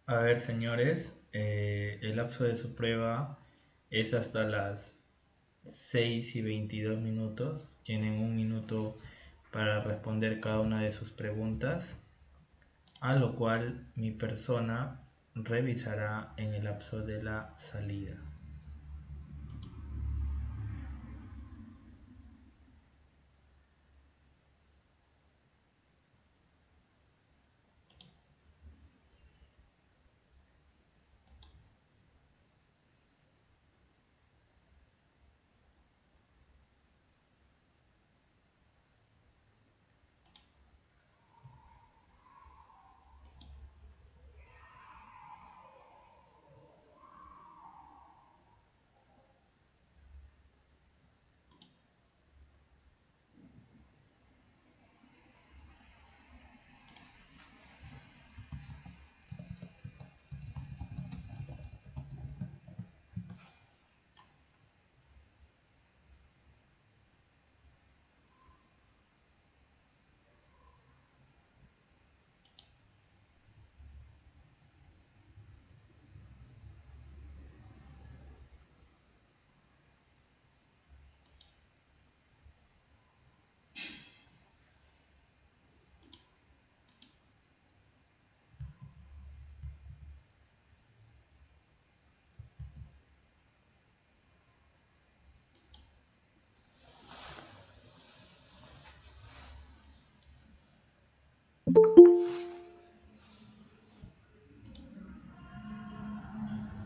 A ver, señores, el lapso de su prueba es hasta las 6:22. Tienen un minuto para responder cada una de sus preguntas, a lo cual mi persona revisará en el lapso de la salida.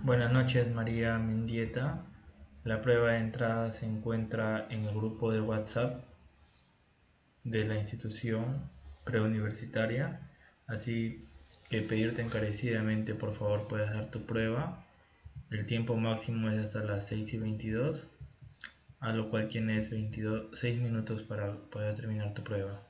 Buenas noches, María Mendieta. La prueba de entrada se encuentra en el grupo de WhatsApp de la institución preuniversitaria, así que pedirte encarecidamente por favor puedas dar tu prueba. El tiempo máximo es hasta las 6:22, a lo cual tienes 6 minutos para poder terminar tu prueba.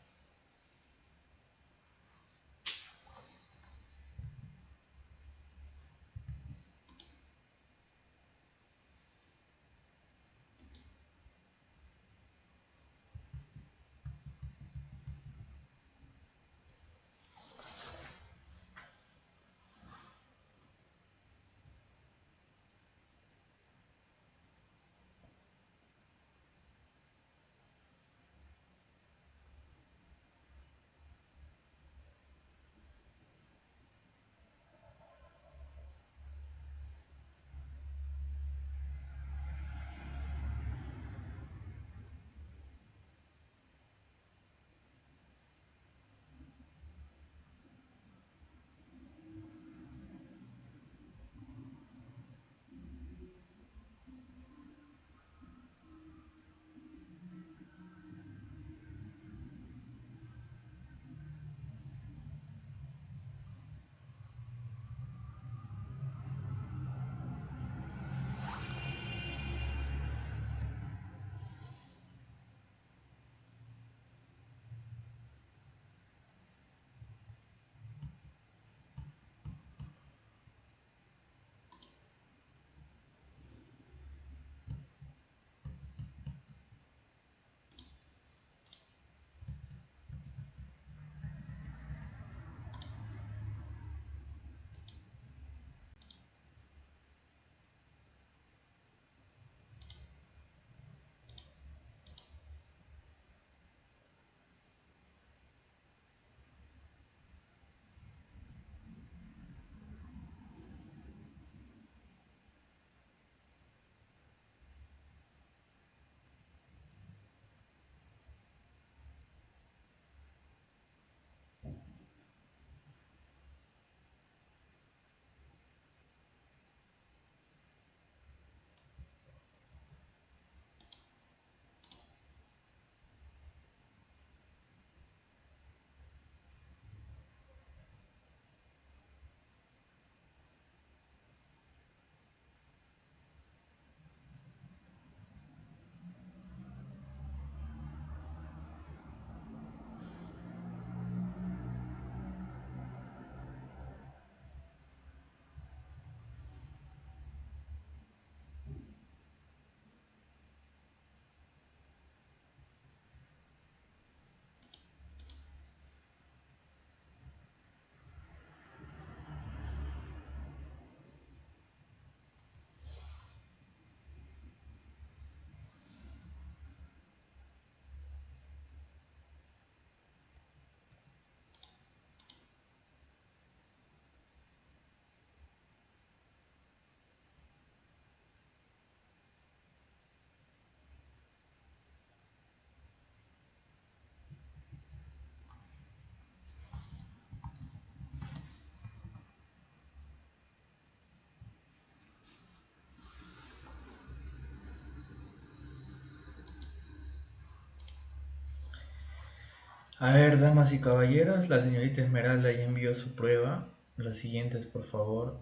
A ver, damas y caballeros, la señorita Esmeralda ya envió su prueba. Los siguientes, por favor,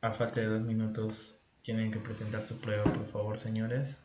a falta de 2 minutos, tienen que presentar su prueba, por favor, señores.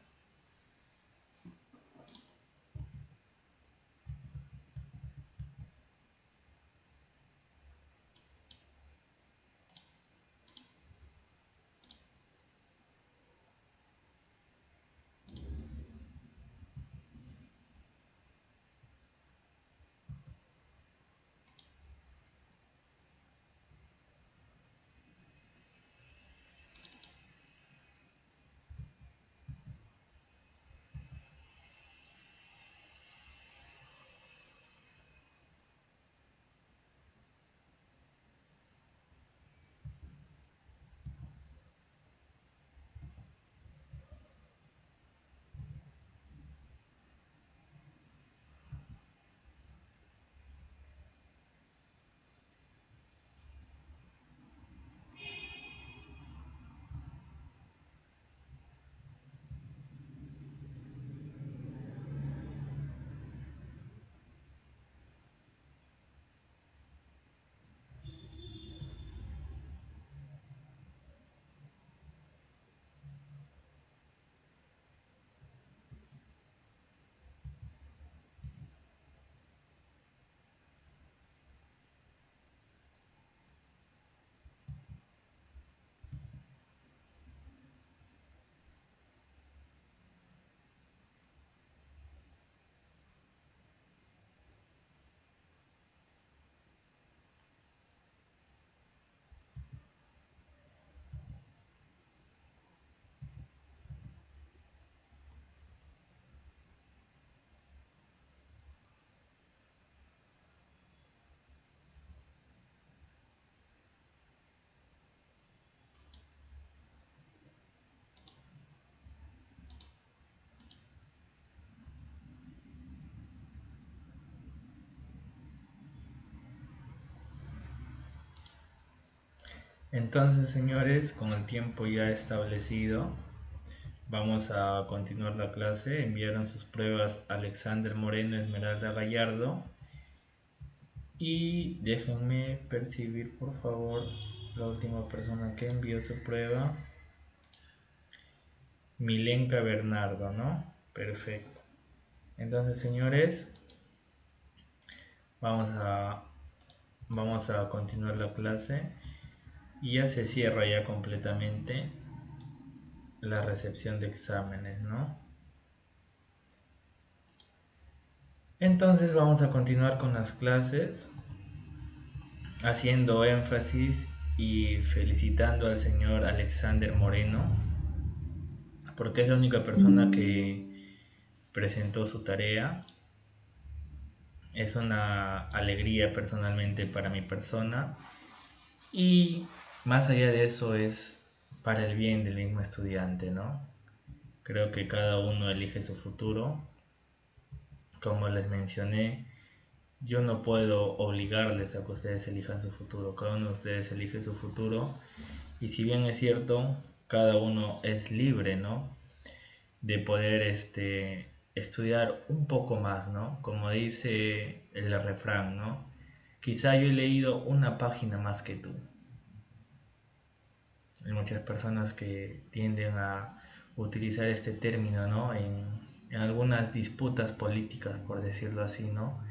Entonces, señores, con el tiempo ya establecido, vamos a continuar la clase. Enviaron sus pruebas Alexander Moreno, Esmeralda Gallardo. Y déjenme percibir, por favor, la última persona que envió su prueba. Milenka Bernardo, ¿no? Perfecto. Entonces, señores, vamos a, vamos a continuar la clase. Y ya se cierra ya completamente la recepción de exámenes, ¿no? Entonces vamos a continuar con las clases, haciendo énfasis y felicitando al señor Alexander Moreno, porque es la única persona que presentó su tarea. Es una alegría personalmente para mi persona y más allá de eso es para el bien del mismo estudiante, ¿no? Creo que cada uno elige su futuro. Como les mencioné, yo no puedo obligarles a que ustedes elijan su futuro. Cada uno de ustedes elige su futuro. Y si bien es cierto, cada uno es libre, ¿no? De poder estudiar un poco más, ¿no? Como dice el refrán, ¿no? Quizá yo he leído una página más que tú. Hay muchas personas que tienden a utilizar este término, ¿no? En algunas disputas políticas, por decirlo así, ¿no?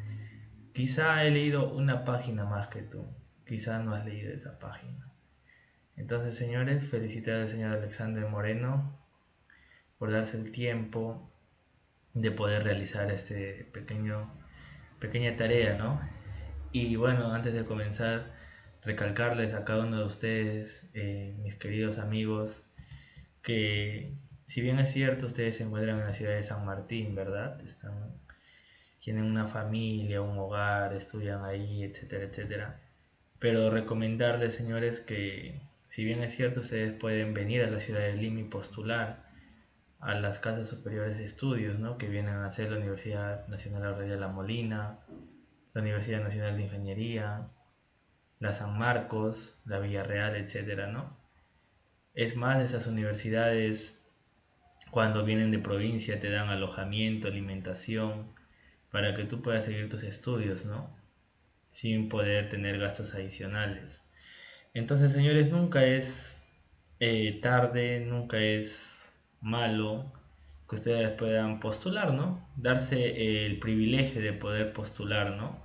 Quizá he leído una página más que tú. Quizá no has leído esa página. Entonces, señores, felicitar al señor Alexander Moreno por darse el tiempo de poder realizar pequeña tarea, ¿no? Y bueno, antes de comenzar, recalcarles a cada uno de ustedes, mis queridos amigos, que si bien es cierto, ustedes se encuentran en la ciudad de San Martín, ¿verdad? Tienen una familia, un hogar, estudian ahí, etcétera, etcétera. Pero recomendarles, señores, que si bien es cierto, ustedes pueden venir a la ciudad de Lima y postular a las casas superiores de estudios, ¿no? Que vienen a ser la Universidad Nacional Aurelio de la Molina, la Universidad Nacional de Ingeniería, la San Marcos, la Villarreal, etcétera, ¿no? Es más, esas universidades cuando vienen de provincia te dan alojamiento, alimentación, para que tú puedas seguir tus estudios, ¿no? Sin poder tener gastos adicionales. Entonces, señores, nunca es tarde, nunca es malo que ustedes puedan postular, ¿no? Darse el privilegio de poder postular, ¿no?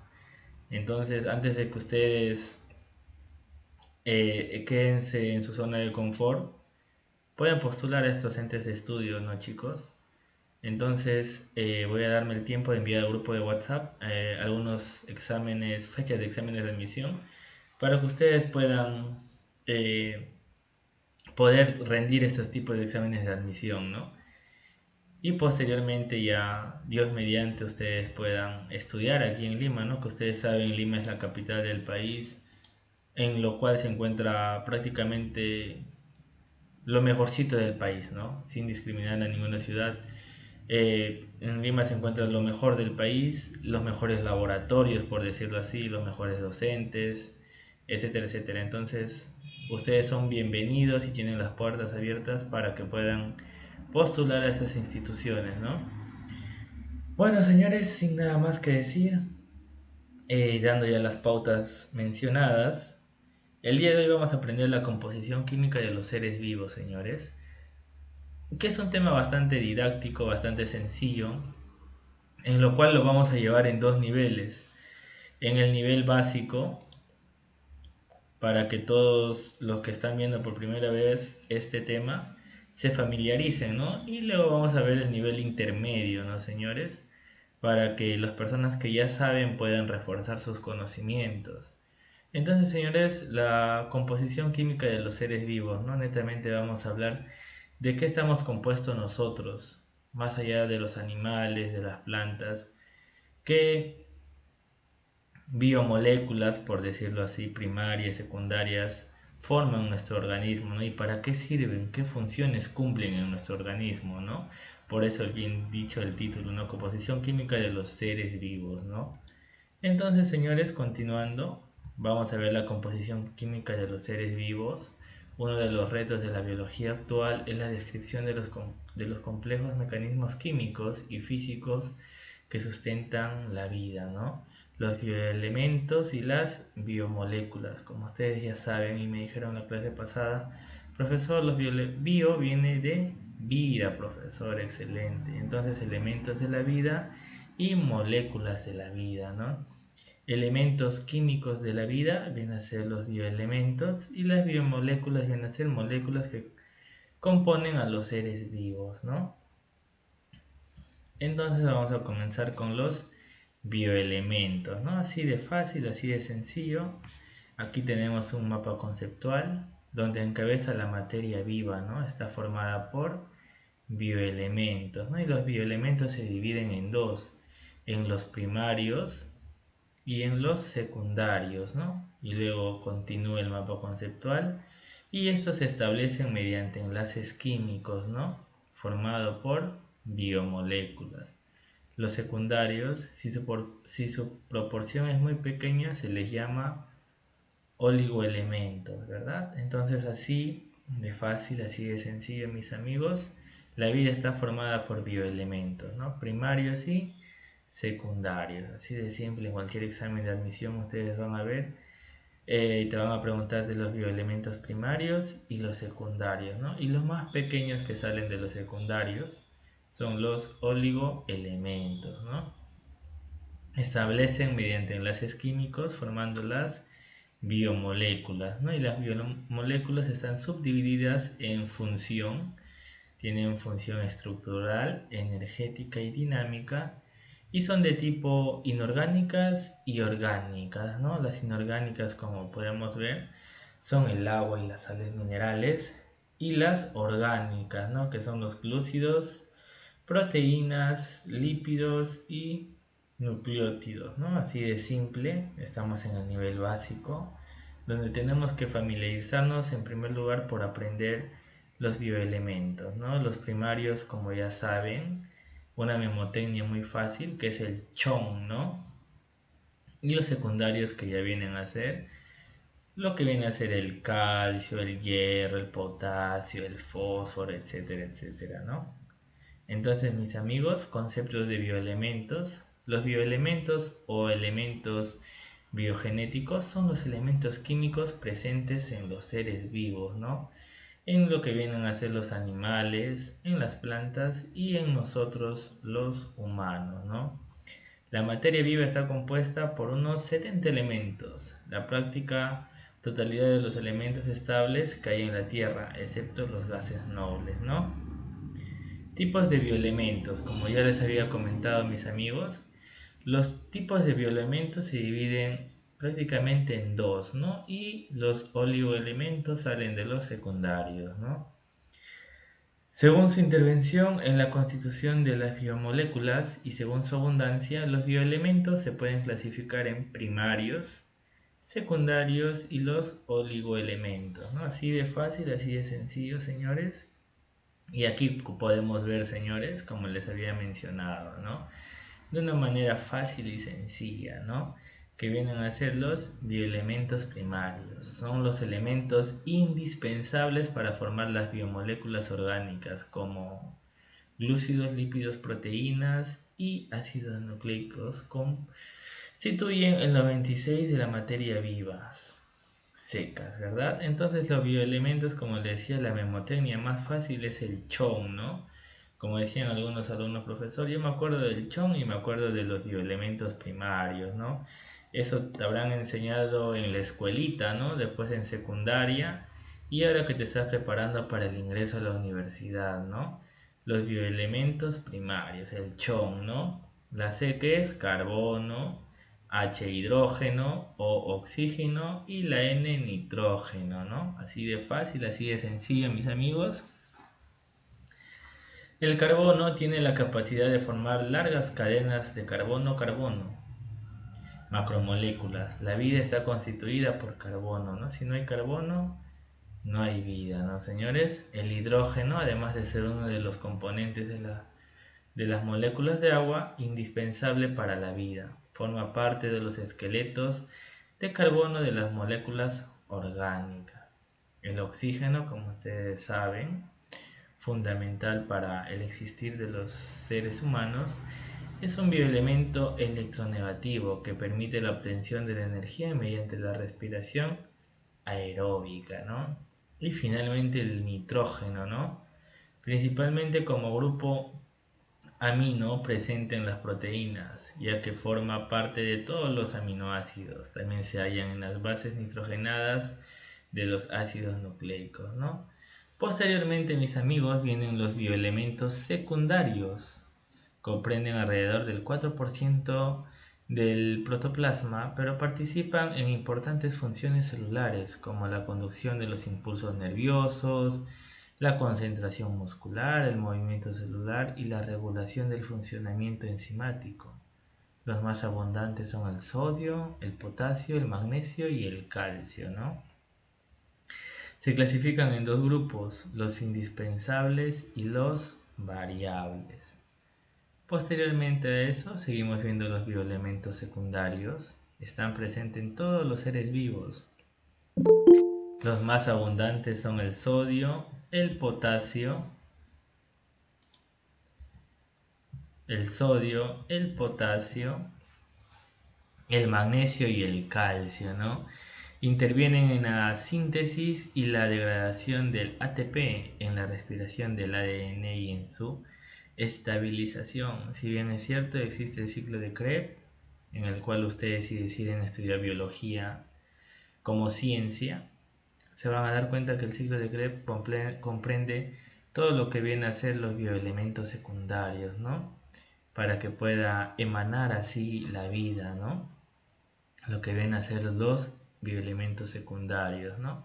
Entonces, antes de que ustedes quédense en su zona de confort, pueden postular a estos entes de estudio, ¿no, chicos? Entonces, voy a darme el tiempo de enviar al grupo de WhatsApp algunos exámenes, fechas de exámenes de admisión, para que ustedes puedan eh, poder rendir estos tipos de exámenes de admisión, ¿no? Y posteriormente ya, Dios mediante, ustedes puedan estudiar aquí en Lima, ¿no? Que ustedes saben, Lima es la capital del país, en lo cual se encuentra prácticamente lo mejorcito del país, ¿no? Sin discriminar a ninguna ciudad. En Lima se encuentra lo mejor del país, los mejores laboratorios, por decirlo así, los mejores docentes, etcétera, etcétera. Entonces, ustedes son bienvenidos y tienen las puertas abiertas para que puedan postular a esas instituciones, ¿no? Bueno, señores, sin nada más que decir, dando ya las pautas mencionadas, el día de hoy vamos a aprender la composición química de los seres vivos, señores, que es un tema bastante didáctico, bastante sencillo, en lo cual lo vamos a llevar en dos niveles. En el nivel básico, para que todos los que están viendo por primera vez este tema se familiaricen, ¿no? Y luego vamos a ver el nivel intermedio, ¿no, señores? Para que las personas que ya saben puedan reforzar sus conocimientos. Entonces, señores, la composición química de los seres vivos, ¿no? Netamente vamos a hablar de qué estamos compuestos nosotros, más allá de los animales, de las plantas, qué biomoléculas, por decirlo así, primarias, secundarias, forman nuestro organismo, ¿no? Y para qué sirven, qué funciones cumplen en nuestro organismo, ¿no? Por eso bien dicho el título, ¿no? Composición química de los seres vivos, ¿no? Entonces, señores, continuando, vamos a ver la composición química de los seres vivos. Uno de los retos de la biología actual es la descripción de los complejos mecanismos químicos y físicos que sustentan la vida, ¿no? Los bioelementos y las biomoléculas. Como ustedes ya saben y me dijeron en la clase pasada, profesor, bio viene de vida, profesor, excelente. Entonces, elementos de la vida y moléculas de la vida, ¿no? Elementos químicos de la vida vienen a ser los bioelementos y las biomoléculas vienen a ser moléculas que componen a los seres vivos, ¿no? Entonces vamos a comenzar con los bioelementos, ¿no? Así de fácil, así de sencillo. Aquí tenemos un mapa conceptual donde encabeza la materia viva, ¿no? Está formada por bioelementos, ¿no? Y los bioelementos se dividen en dos, en los primarios y en los secundarios, ¿no? Y luego continúa el mapa conceptual y estos se establecen mediante enlaces químicos, ¿no? Formado por biomoléculas. Los secundarios, si su proporción es muy pequeña, se les llama oligoelementos, ¿verdad? Entonces así de fácil, así de sencillo, mis amigos, la vida está formada por bioelementos, ¿no? Primarios y secundarios, así de simple. En cualquier examen de admisión ustedes van a ver y te van a preguntar de los bioelementos primarios y los secundarios, ¿no? Y los más pequeños que salen de los secundarios son los oligoelementos, ¿no? Establecen mediante enlaces químicos formando las biomoléculas, ¿no? Y las biomoléculas están subdivididas en función, tienen función estructural, energética y dinámica, y son de tipo inorgánicas y orgánicas, ¿no? Las inorgánicas, como podemos ver, son el agua y las sales minerales, y las orgánicas, ¿no? Que son los glúcidos, proteínas, lípidos y nucleótidos, ¿no? Así de simple, estamos en el nivel básico, donde tenemos que familiarizarnos en primer lugar por aprender los bioelementos, ¿no? Los primarios, como ya saben, una memotecnia muy fácil que es el chon, ¿no? Y los secundarios que ya vienen a ser lo que viene a ser el calcio, el hierro, el potasio, el fósforo, etcétera, etcétera, ¿no? Entonces, mis amigos, conceptos de bioelementos. Los bioelementos o elementos biogenéticos son los elementos químicos presentes en los seres vivos, ¿no? En lo que vienen a ser los animales, en las plantas y en nosotros los humanos, ¿no? La materia viva está compuesta por unos 70 elementos, la práctica totalidad de los elementos estables que hay en la Tierra, excepto los gases nobles, ¿no? Tipos de bioelementos, como ya les había comentado mis amigos, los tipos de bioelementos se dividen prácticamente en dos, ¿no? Y los oligoelementos salen de los secundarios, ¿no? Según su intervención en la constitución de las biomoléculas y según su abundancia, los bioelementos se pueden clasificar en primarios, secundarios y los oligoelementos, ¿no? Así de fácil, así de sencillo, señores. Y aquí podemos ver, señores, como les había mencionado, ¿no? De una manera fácil y sencilla, ¿no? Que vienen a ser los bioelementos primarios. Son los elementos indispensables para formar las biomoléculas orgánicas como glúcidos, lípidos, proteínas y ácidos nucleicos constituyen el 96 de la materia viva secas, ¿verdad? Entonces los bioelementos, como les decía, la memotecnia más fácil es el chon, ¿no? Como decían algunos alumnos profesor, yo me acuerdo del chon y me acuerdo de los bioelementos primarios, ¿no? Eso te habrán enseñado en la escuelita, ¿no? Después en secundaria y ahora que te estás preparando para el ingreso a la universidad, ¿no? Los bioelementos primarios, el chon, ¿no? La C que es carbono, H hidrógeno o oxígeno y la N nitrógeno, ¿no? Así de fácil, así de sencillo, mis amigos. El carbono tiene la capacidad de formar largas cadenas de carbono-carbono, macromoléculas. La vida está constituida por carbono, ¿no? Si no hay carbono, no hay vida, ¿no, señores? El hidrógeno, además de ser uno de los componentes de las moléculas de agua, indispensable para la vida. Forma parte de los esqueletos de carbono de las moléculas orgánicas. El oxígeno, como ustedes saben, fundamental para el existir de los seres humanos, es un bioelemento electronegativo que permite la obtención de la energía mediante la respiración aeróbica, ¿no? Y finalmente el nitrógeno, ¿no? Principalmente como grupo amino presente en las proteínas, ya que forma parte de todos los aminoácidos. También se hallan en las bases nitrogenadas de los ácidos nucleicos, ¿no? Posteriormente, mis amigos, vienen los bioelementos secundarios. Comprenden alrededor del 4% del protoplasma, pero participan en importantes funciones celulares como la conducción de los impulsos nerviosos, la concentración muscular, el movimiento celular y la regulación del funcionamiento enzimático. Los más abundantes son el sodio, el potasio, el magnesio y el calcio, ¿no? Se clasifican en dos grupos, los indispensables y los variables. Posteriormente a eso, seguimos viendo los bioelementos secundarios. Están presentes en todos los seres vivos. Los más abundantes son el sodio, el potasio, el magnesio y el calcio, ¿no? Intervienen en la síntesis y la degradación del ATP, en la respiración del ADN y en su estabilización. Si bien es cierto, existe el ciclo de Krebs, en el cual ustedes si deciden estudiar biología como ciencia, se van a dar cuenta que el ciclo de Krebs comprende todo lo que viene a ser los bioelementos secundarios, ¿no? Para que pueda emanar así la vida, ¿no? Lo que vienen a ser los bioelementos secundarios, ¿no?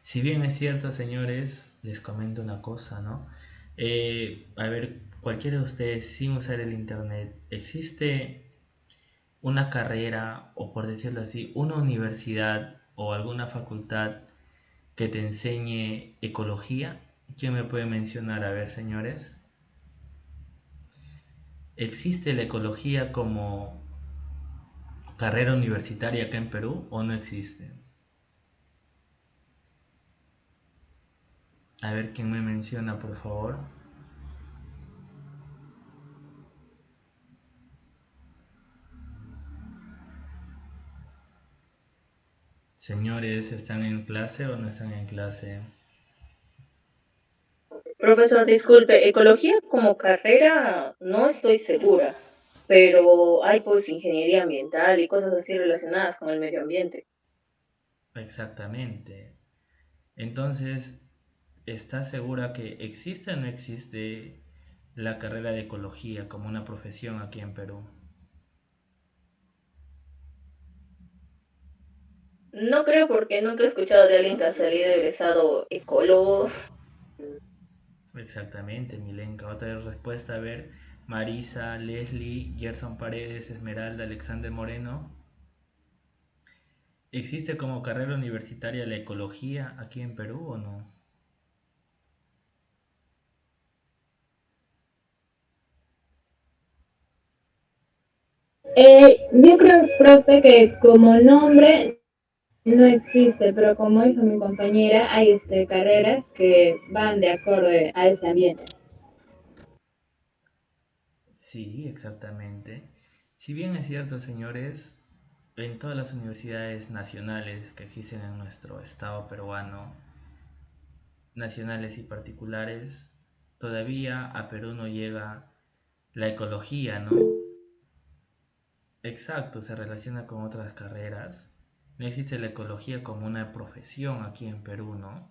Si bien es cierto, señores, les comento una cosa, ¿no? A ver, cualquiera de ustedes sin usar el internet, ¿existe una carrera o por decirlo así, una universidad o alguna facultad que te enseñe ecología? ¿Quién me puede mencionar? A ver, señores. ¿Existe la ecología como carrera universitaria acá en Perú o no existe? A ver quién me menciona, por favor. Señores, ¿están en clase o no están en clase? Profesor, disculpe, ecología como carrera no estoy segura, pero hay pues ingeniería ambiental y cosas así relacionadas con el medio ambiente. Exactamente. Entonces, ¿estás segura que existe o no existe la carrera de ecología como una profesión aquí en Perú? No creo porque nunca he escuchado de alguien que ha salido egresado ecólogo. Exactamente, Milenka. Otra respuesta, a ver, Marisa, Leslie, Gerson Paredes, Esmeralda, Alexander Moreno. ¿Existe como carrera universitaria la ecología aquí en Perú o no? Yo creo, profe, que como nombre no existe, pero como dijo mi compañera, hay carreras que van de acorde a ese ambiente. Sí, exactamente. Si bien es cierto, señores, en todas las universidades nacionales que existen en nuestro estado peruano, nacionales y particulares, todavía a Perú no llega la ecología, ¿no? Exacto, se relaciona con otras carreras. No existe la ecología como una profesión aquí en Perú, ¿no?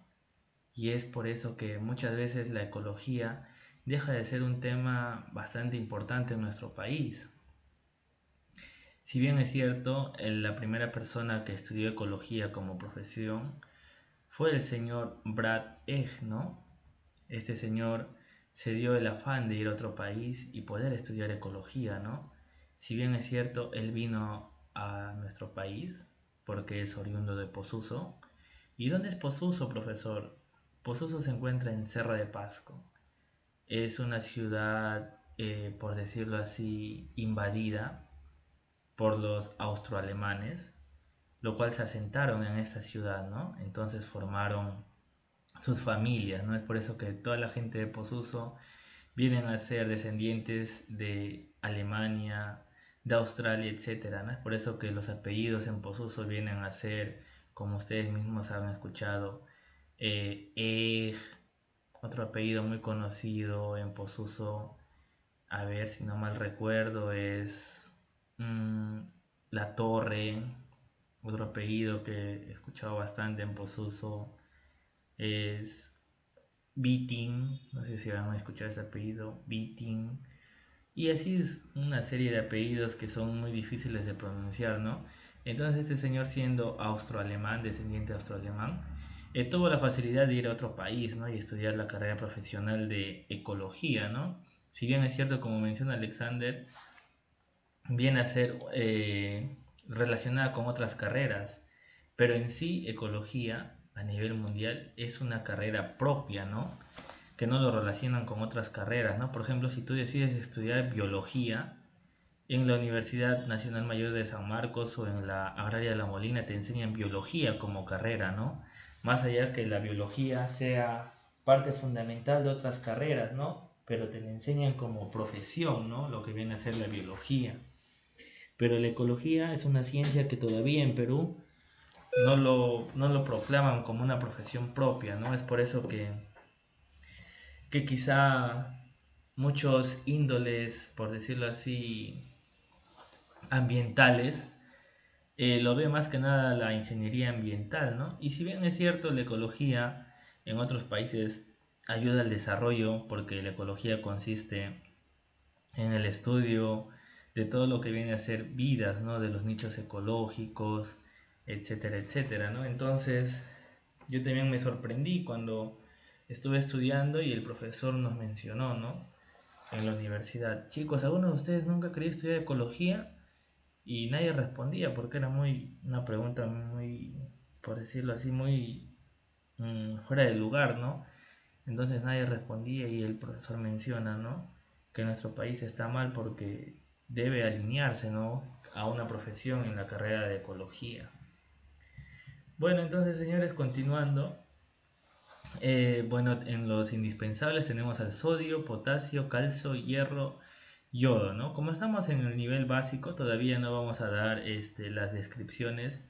Y es por eso que muchas veces la ecología deja de ser un tema bastante importante en nuestro país. Si bien es cierto, la primera persona que estudió ecología como profesión fue el señor Brad Egg, ¿no? Este señor se dio el afán de ir a otro país y poder estudiar ecología, ¿no? Si bien es cierto, él vino a nuestro país porque es oriundo de Posuso. ¿Y dónde es Posuso, profesor? Posuso se encuentra en Cerro de Pasco. Es una ciudad, por decirlo así, invadida por los austroalemanes, lo cual se asentaron en esta ciudad, ¿no? Entonces formaron sus familias, ¿no? Es por eso que toda la gente de Posuso vienen a ser descendientes de Alemania, de Australia, etcétera, ¿no? Es por eso que los apellidos en Posuso vienen a ser, como ustedes mismos han escuchado, Eg, otro apellido muy conocido en Posuso, a ver si no mal recuerdo, es mm, La Torre, otro apellido que he escuchado bastante en Posuso es Beating, no sé si van a escuchar ese apellido, Beating. Y así es una serie de apellidos que son muy difíciles de pronunciar, ¿no? Entonces este señor siendo austroalemán, descendiente austroalemán, tuvo la facilidad de ir a otro país, ¿no? Y estudiar la carrera profesional de ecología, ¿no? Si bien es cierto, como menciona Alexander, viene a ser relacionada con otras carreras, pero en sí ecología a nivel mundial es una carrera propia, ¿no? Que no lo relacionan con otras carreras, ¿no? Por ejemplo, si tú decides estudiar biología en la Universidad Nacional Mayor de San Marcos o en la Agraria de La Molina, te enseñan biología como carrera, ¿no? Más allá que la biología sea parte fundamental de otras carreras, ¿no? Pero te la enseñan como profesión, ¿no? Lo que viene a ser la biología. Pero la ecología es una ciencia que todavía en Perú no lo proclaman como una profesión propia, ¿no? Es por eso que quizá muchos índoles, por decirlo así, ambientales, lo ve más que nada la ingeniería ambiental, ¿no? Y si bien es cierto, la ecología en otros países ayuda al desarrollo, porque la ecología consiste en el estudio de todo lo que viene a ser vidas, ¿no? De los nichos ecológicos, etcétera, etcétera, ¿no? Entonces, yo también me sorprendí cuando estuve estudiando y el profesor nos mencionó, ¿no? En la universidad, chicos, ¿alguno de ustedes nunca ha querido estudiar ecología? Y nadie respondía porque era una pregunta muy, por decirlo así, muy fuera de lugar, ¿no? Entonces nadie respondía y el profesor menciona, ¿no? Que nuestro país está mal porque debe alinearse, ¿no? A una profesión en la carrera de ecología. Bueno, entonces señores, continuando. Bueno, en los indispensables tenemos al sodio, potasio, calcio, hierro, yodo, ¿no? Como estamos en el nivel básico, todavía no vamos a dar las descripciones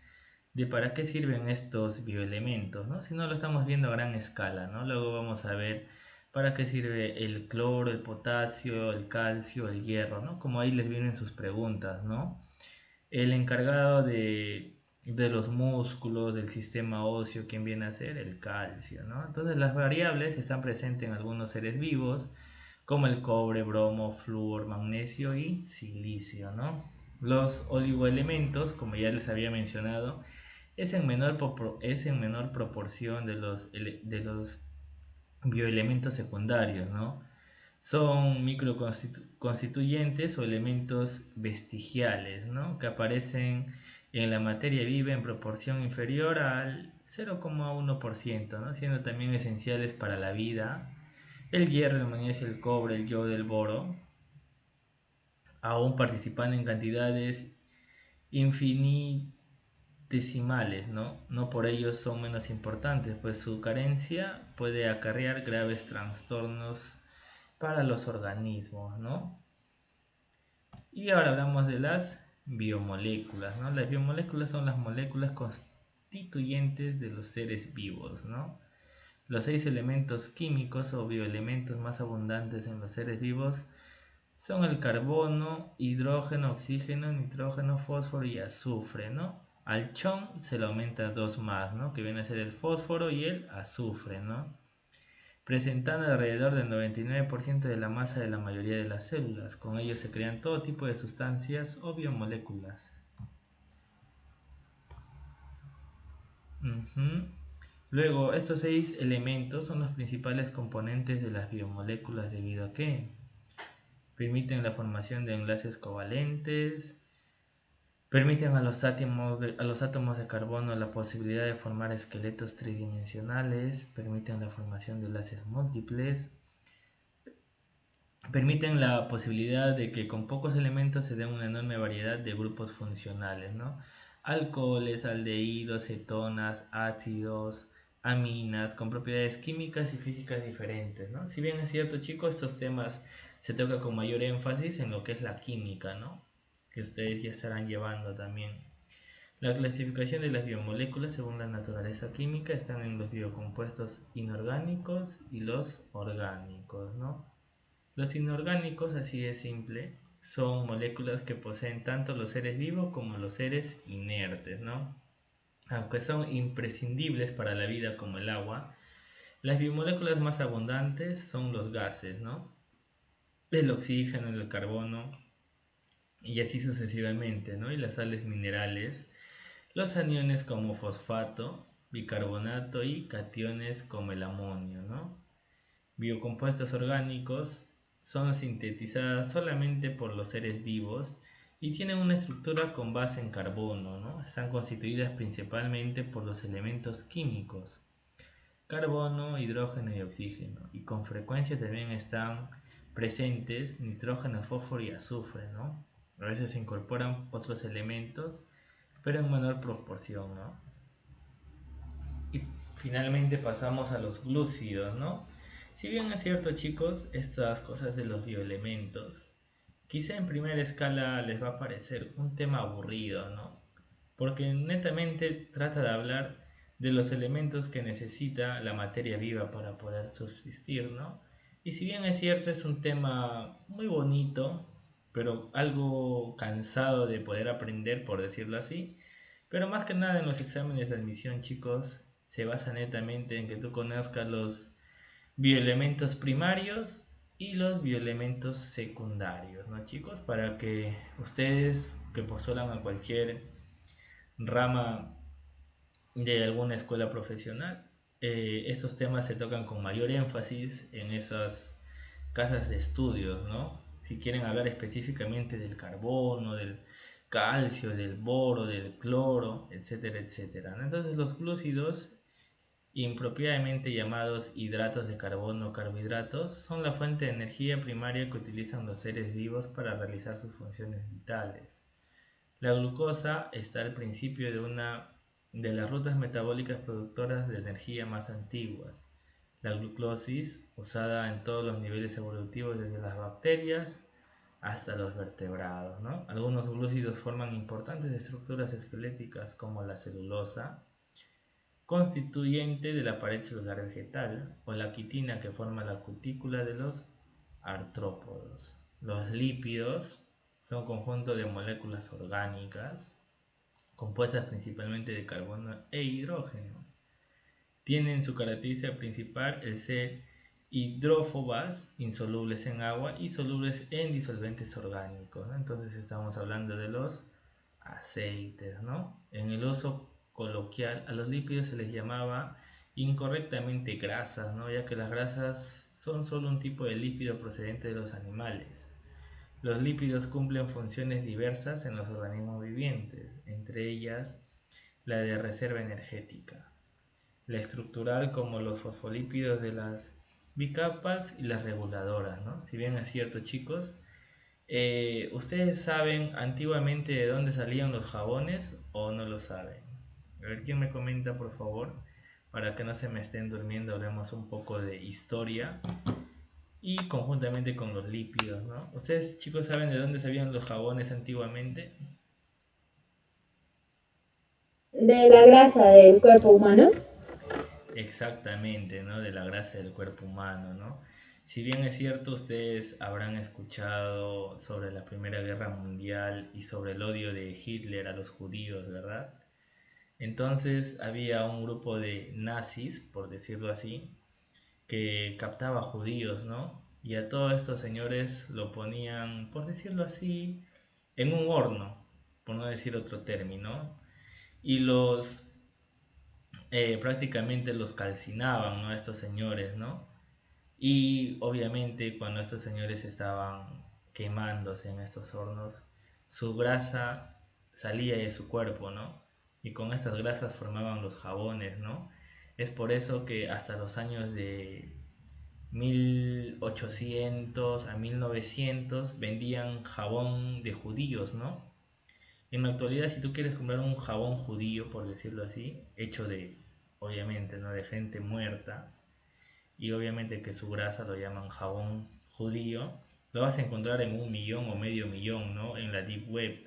de para qué sirven estos bioelementos, ¿no? Si no lo estamos viendo a gran escala, ¿no? Luego vamos a ver para qué sirve el cloro, el potasio, el calcio, el hierro, ¿no? Como ahí les vienen sus preguntas, ¿no? El encargado de los músculos, del sistema óseo, ¿quién viene a ser? El calcio, ¿no? Entonces las variables están presentes en algunos seres vivos, como el cobre, bromo, flúor, magnesio y silicio, ¿no? Los oligoelementos, como ya les había mencionado, es en menor proporción de los bioelementos secundarios, ¿no? Son microconstituyentes o elementos vestigiales, ¿no? Que aparecen en la materia viva en proporción inferior al 0,1%, ¿no? Siendo también esenciales para la vida. El hierro, el magnesio, el cobre, el yodo, el boro, aún participando en cantidades infinitesimales, ¿no? No por ello son menos importantes, pues su carencia puede acarrear graves trastornos para los organismos, ¿no? Y ahora hablamos de las biomoléculas, ¿no? Las biomoléculas son las moléculas constituyentes de los seres vivos, ¿no? Los 6 elementos químicos o bioelementos más abundantes en los seres vivos son el carbono, hidrógeno, oxígeno, nitrógeno, fósforo y azufre, ¿no? Al chon se le aumenta dos más, ¿no? Que viene a ser el fósforo y el azufre, ¿no? Presentando alrededor del 99% de la masa de la mayoría de las células. Con ello se crean todo tipo de sustancias o biomoléculas. Luego, estos 6 elementos son los principales componentes de las biomoléculas debido a que permiten la formación de enlaces covalentes, permiten a los átomos de carbono la posibilidad de formar esqueletos tridimensionales, permiten la formación de enlaces múltiples, permiten la posibilidad de que con pocos elementos se dé una enorme variedad de grupos funcionales, ¿no? Alcoholes, aldehídos, cetonas, ácidos, aminas, con propiedades químicas y físicas diferentes, ¿no? Si bien es cierto, chicos, estos temas se toca con mayor énfasis en lo que es la química, ¿no? Que ustedes ya estarán llevando también. La clasificación de las biomoléculas según la naturaleza química están en los biocompuestos inorgánicos y los orgánicos, ¿no? Los inorgánicos, así de simple, son moléculas que poseen tanto los seres vivos como los seres inertes, ¿no? Aunque son imprescindibles para la vida como el agua, las biomoléculas más abundantes son los gases, ¿no? El oxígeno, el carbono y así sucesivamente, ¿no? Y las sales minerales, los aniones como fosfato, bicarbonato y cationes como el amonio, ¿no? Biocompuestos orgánicos son sintetizadas solamente por los seres vivos y tienen una estructura con base en carbono, ¿no? Están constituidas principalmente por los elementos químicos, carbono, hidrógeno y oxígeno, y con frecuencia también están presentes nitrógeno, fósforo y azufre, ¿no? A veces se incorporan otros elementos, pero en menor proporción, ¿no? Y finalmente pasamos a los glúcidos, ¿no? Si bien es cierto, chicos, estas cosas de los bioelementos, quizá en primera escala les va a parecer un tema aburrido, ¿no? Porque netamente trata de hablar de los elementos que necesita la materia viva para poder subsistir, ¿no? Y si bien es cierto, es un tema muy bonito, pero algo cansado de poder aprender, por decirlo así. Pero más que nada en los exámenes de admisión, chicos, se basa netamente en que tú conozcas los bioelementos primarios y los bioelementos secundarios, ¿no, chicos? Para que ustedes que postulan a cualquier rama de alguna escuela profesional, estos temas se tocan con mayor énfasis en esas casas de estudios, ¿no? Si quieren hablar específicamente del carbono, del calcio, del boro, del cloro, etcétera, etcétera, ¿no? Entonces los glúcidos, impropiamente llamados hidratos de carbono o carbohidratos, son la fuente de energía primaria que utilizan los seres vivos para realizar sus funciones vitales. La glucosa está al principio de una de las rutas metabólicas productoras de energía más antiguas. La glucosis, usada en todos los niveles evolutivos desde las bacterias hasta los vertebrados, ¿no? Algunos glúcidos forman importantes estructuras esqueléticas como la celulosa, constituyente de la pared celular vegetal, o la quitina que forma la cutícula de los artrópodos. Los lípidos son un conjunto de moléculas orgánicas compuestas principalmente de carbono e hidrógeno. Tienen su característica principal el ser hidrófobas, insolubles en agua y solubles en disolventes orgánicos, ¿no? Entonces estamos hablando de los aceites, ¿no? En el uso coloquial a los lípidos se les llamaba incorrectamente grasas, ¿no? Ya que las grasas son solo un tipo de lípido procedente de los animales. Los lípidos cumplen funciones diversas en los organismos vivientes, entre ellas la de reserva energética, la estructural como los fosfolípidos de las bicapas y las reguladoras, ¿no? Si bien es cierto, chicos, ¿ustedes saben antiguamente de dónde salían los jabones o no lo saben? A ver, ¿quién me comenta, por favor? Para que no se me estén durmiendo, hablemos un poco de historia y conjuntamente con los lípidos, ¿no? ¿Ustedes, chicos, saben de dónde salían los jabones antiguamente? De la grasa del cuerpo humano. Exactamente, ¿no? De la grasa del cuerpo humano, ¿no? Si bien es cierto, ustedes habrán escuchado sobre la Primera Guerra Mundial y sobre el odio de Hitler a los judíos, ¿verdad? Entonces había un grupo de nazis, por decirlo así, que captaba judíos, ¿no? Y a todos estos señores lo ponían, por decirlo así, en un horno, por no decir otro término, y prácticamente los calcinaban, ¿no? Estos señores, ¿no? Y obviamente cuando estos señores estaban quemándose en estos hornos, su grasa salía de su cuerpo, ¿no? Y con estas grasas formaban los jabones, ¿no? Es por eso que hasta los años de 1800 a 1900 vendían jabón de judíos, ¿no? En la actualidad, si tú quieres comprar un jabón judío, por decirlo así, hecho de, obviamente, ¿no? De gente muerta, y obviamente que su grasa lo llaman jabón judío, lo vas a encontrar en 1 millón o medio millón, ¿no? En la Deep Web.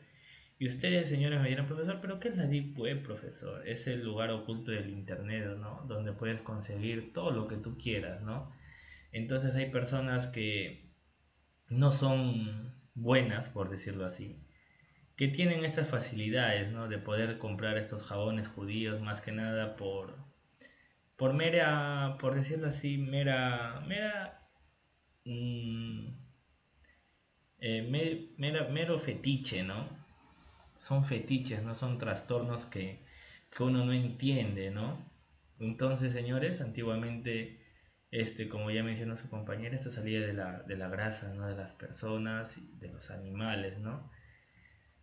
Y ustedes, señores, me dirán, profesor, ¿pero qué es la Deep Web, profesor? Es el lugar oculto del Internet, ¿no? Donde puedes conseguir todo lo que tú quieras, ¿no? Entonces hay personas que no son buenas, por decirlo así, que tienen estas facilidades, ¿no? De poder comprar estos jabones judíos más que nada por mera, por decirlo así, mm, mero fetiche, ¿no? Son fetiches, no son trastornos que uno no entiende, ¿no? Entonces, señores, antiguamente, como ya mencionó su compañera, esto salía de la grasa, ¿no? De las personas y de los animales, ¿no?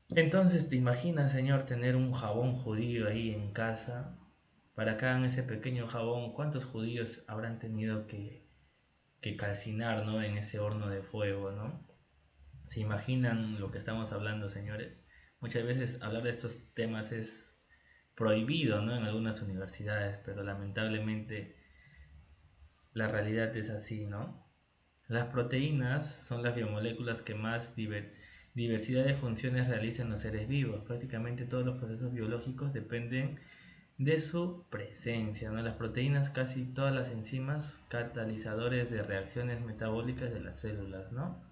Entonces, ¿te imaginas, señor, tener un jabón judío ahí en casa? Para que hagan ese pequeño jabón, ¿cuántos judíos habrán tenido que calcinar, ¿no? En ese horno de fuego, ¿no? ¿Se imaginan lo que estamos hablando, señores? Muchas veces hablar de estos temas es prohibido, ¿no? En algunas universidades, pero lamentablemente la realidad es así, ¿no? Las proteínas son las biomoléculas que más diversidad de funciones realizan los seres vivos. Prácticamente todos los procesos biológicos dependen de su presencia, ¿no? Las proteínas, casi todas las enzimas catalizadores de reacciones metabólicas de las células, ¿no?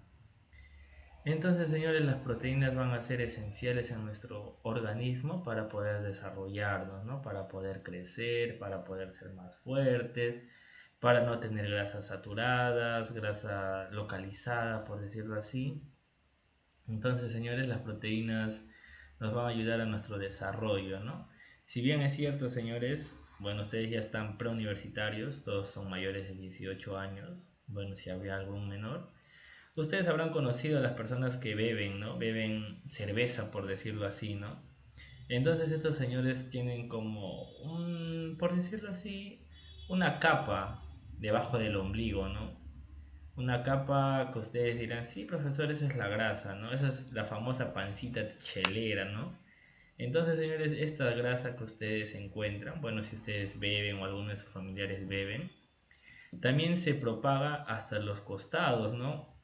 Entonces, señores, las proteínas van a ser esenciales en nuestro organismo para poder desarrollarnos, ¿no? Para poder crecer, para poder ser más fuertes, para no tener grasas saturadas, grasa localizada, por decirlo así. Entonces, señores, las proteínas nos van a ayudar a nuestro desarrollo, ¿no? Si bien es cierto, señores, bueno, ustedes ya están preuniversitarios, todos son mayores de 18 años, bueno, si habría algún menor. Ustedes habrán conocido a las personas que beben, ¿no? Beben cerveza, por decirlo así, ¿no? Entonces estos señores tienen como por decirlo así, una capa debajo del ombligo, ¿no? Una capa que ustedes dirán, sí, profesor, esa es la grasa, ¿no? Esa es la famosa pancita chelera, ¿no? Entonces, señores, esta grasa que ustedes encuentran, bueno, si ustedes beben o alguno de sus familiares beben, también se propaga hasta los costados, ¿no?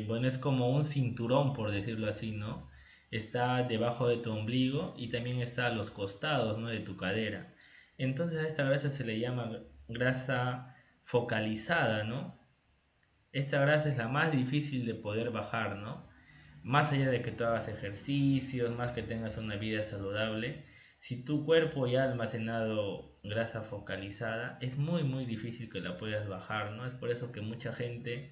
bueno, es como un cinturón, por decirlo así, ¿no? Está debajo de tu ombligo y también está a los costados, ¿no? De tu cadera. Entonces a esta grasa se le llama grasa focalizada, ¿no? Esta grasa es la más difícil de poder bajar, ¿no? Más allá de que tú hagas ejercicios, más que tengas una vida saludable, si tu cuerpo ya ha almacenado grasa focalizada, es muy muy difícil que la puedas bajar, ¿no? Es por eso que mucha gente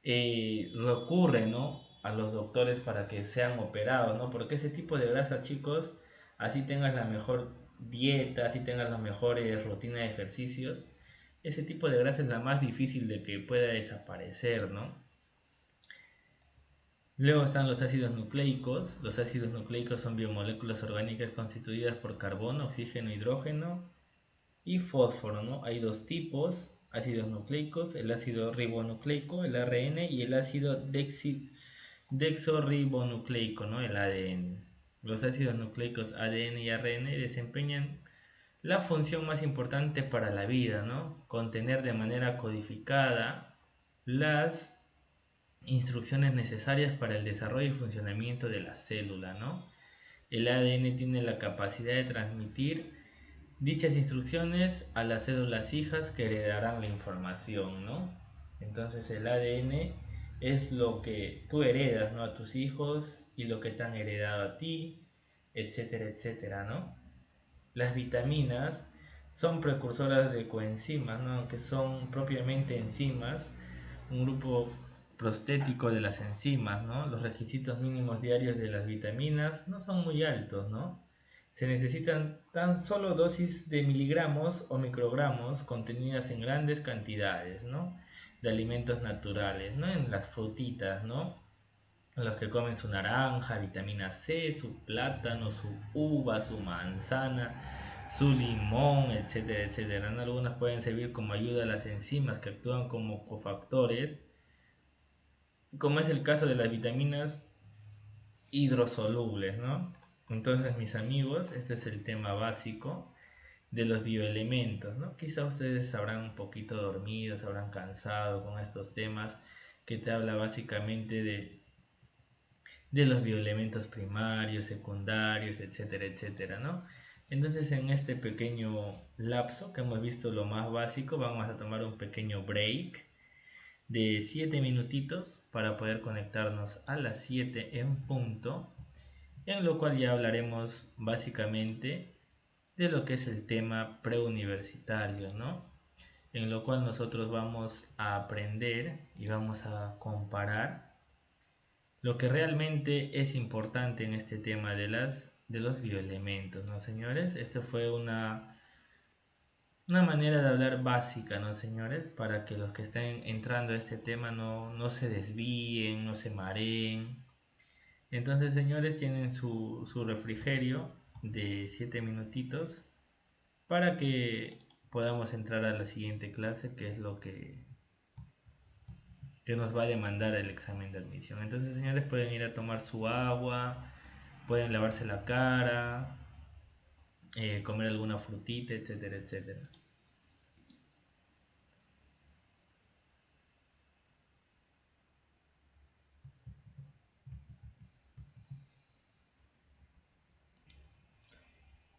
recurre, ¿no? A los doctores para que sean operados, ¿no? Porque ese tipo de grasa, chicos, así tengas la mejor dieta, así tengas las mejores rutinas de ejercicios, ese tipo de grasa es la más difícil de que pueda desaparecer, ¿no? Luego están los ácidos nucleicos. Los ácidos nucleicos son biomoléculas orgánicas constituidas por carbono, oxígeno, hidrógeno y fósforo, ¿no? Hay dos tipos, ácidos nucleicos, el ácido ribonucleico, el ARN, y el ácido dexorribonucleico, ¿no? El ADN. Los ácidos nucleicos ADN y ARN desempeñan la función más importante para la vida, ¿no? Contener de manera codificada las instrucciones necesarias para el desarrollo y funcionamiento de la célula, ¿no? El ADN tiene la capacidad de transmitir dichas instrucciones a las células hijas que heredarán la información, ¿no? Entonces el ADN es lo que tú heredas, ¿no? A tus hijos y lo que te han heredado a ti, etcétera, etcétera, ¿no? Las vitaminas son precursoras de coenzimas, ¿no? Aunque son propiamente enzimas, un grupo prostético de las enzimas, ¿no? Los requisitos mínimos diarios de las vitaminas no son muy altos, ¿no? Se necesitan tan solo dosis de miligramos o microgramos contenidas en grandes cantidades, ¿no? De alimentos naturales, ¿no? En las frutitas, ¿no? Los que comen su naranja, vitamina C, su plátano, su uva, su manzana, su limón, etcétera, etcétera, ¿no? Algunas pueden servir como ayuda a las enzimas que actúan como cofactores, como es el caso de las vitaminas hidrosolubles, ¿no? Entonces, mis amigos, este es el tema básico de los bioelementos, ¿no? Quizá ustedes habrán un poquito dormidos, habrán cansado con estos temas que te habla básicamente de los bioelementos primarios, secundarios, etcétera, etcétera, ¿no? Entonces en este pequeño lapso que hemos visto lo más básico, vamos a tomar un pequeño break de 7 minutitos para poder conectarnos a las 7 en punto, en lo cual ya hablaremos básicamente de lo que es el tema preuniversitario, ¿no? En lo cual nosotros vamos a aprender y vamos a comparar lo que realmente es importante en este tema de los bioelementos, ¿no, señores? Esto fue una manera de hablar básica, ¿no, señores? Para que los que estén entrando a este tema no se desvíen, no se mareen. Entonces, señores, tienen su refrigerio de 7 minutitos para que podamos entrar a la siguiente clase, que es lo que nos va a demandar el examen de admisión. Entonces, señores, pueden ir a tomar su agua, pueden lavarse la cara, comer alguna frutita, etcétera, etcétera.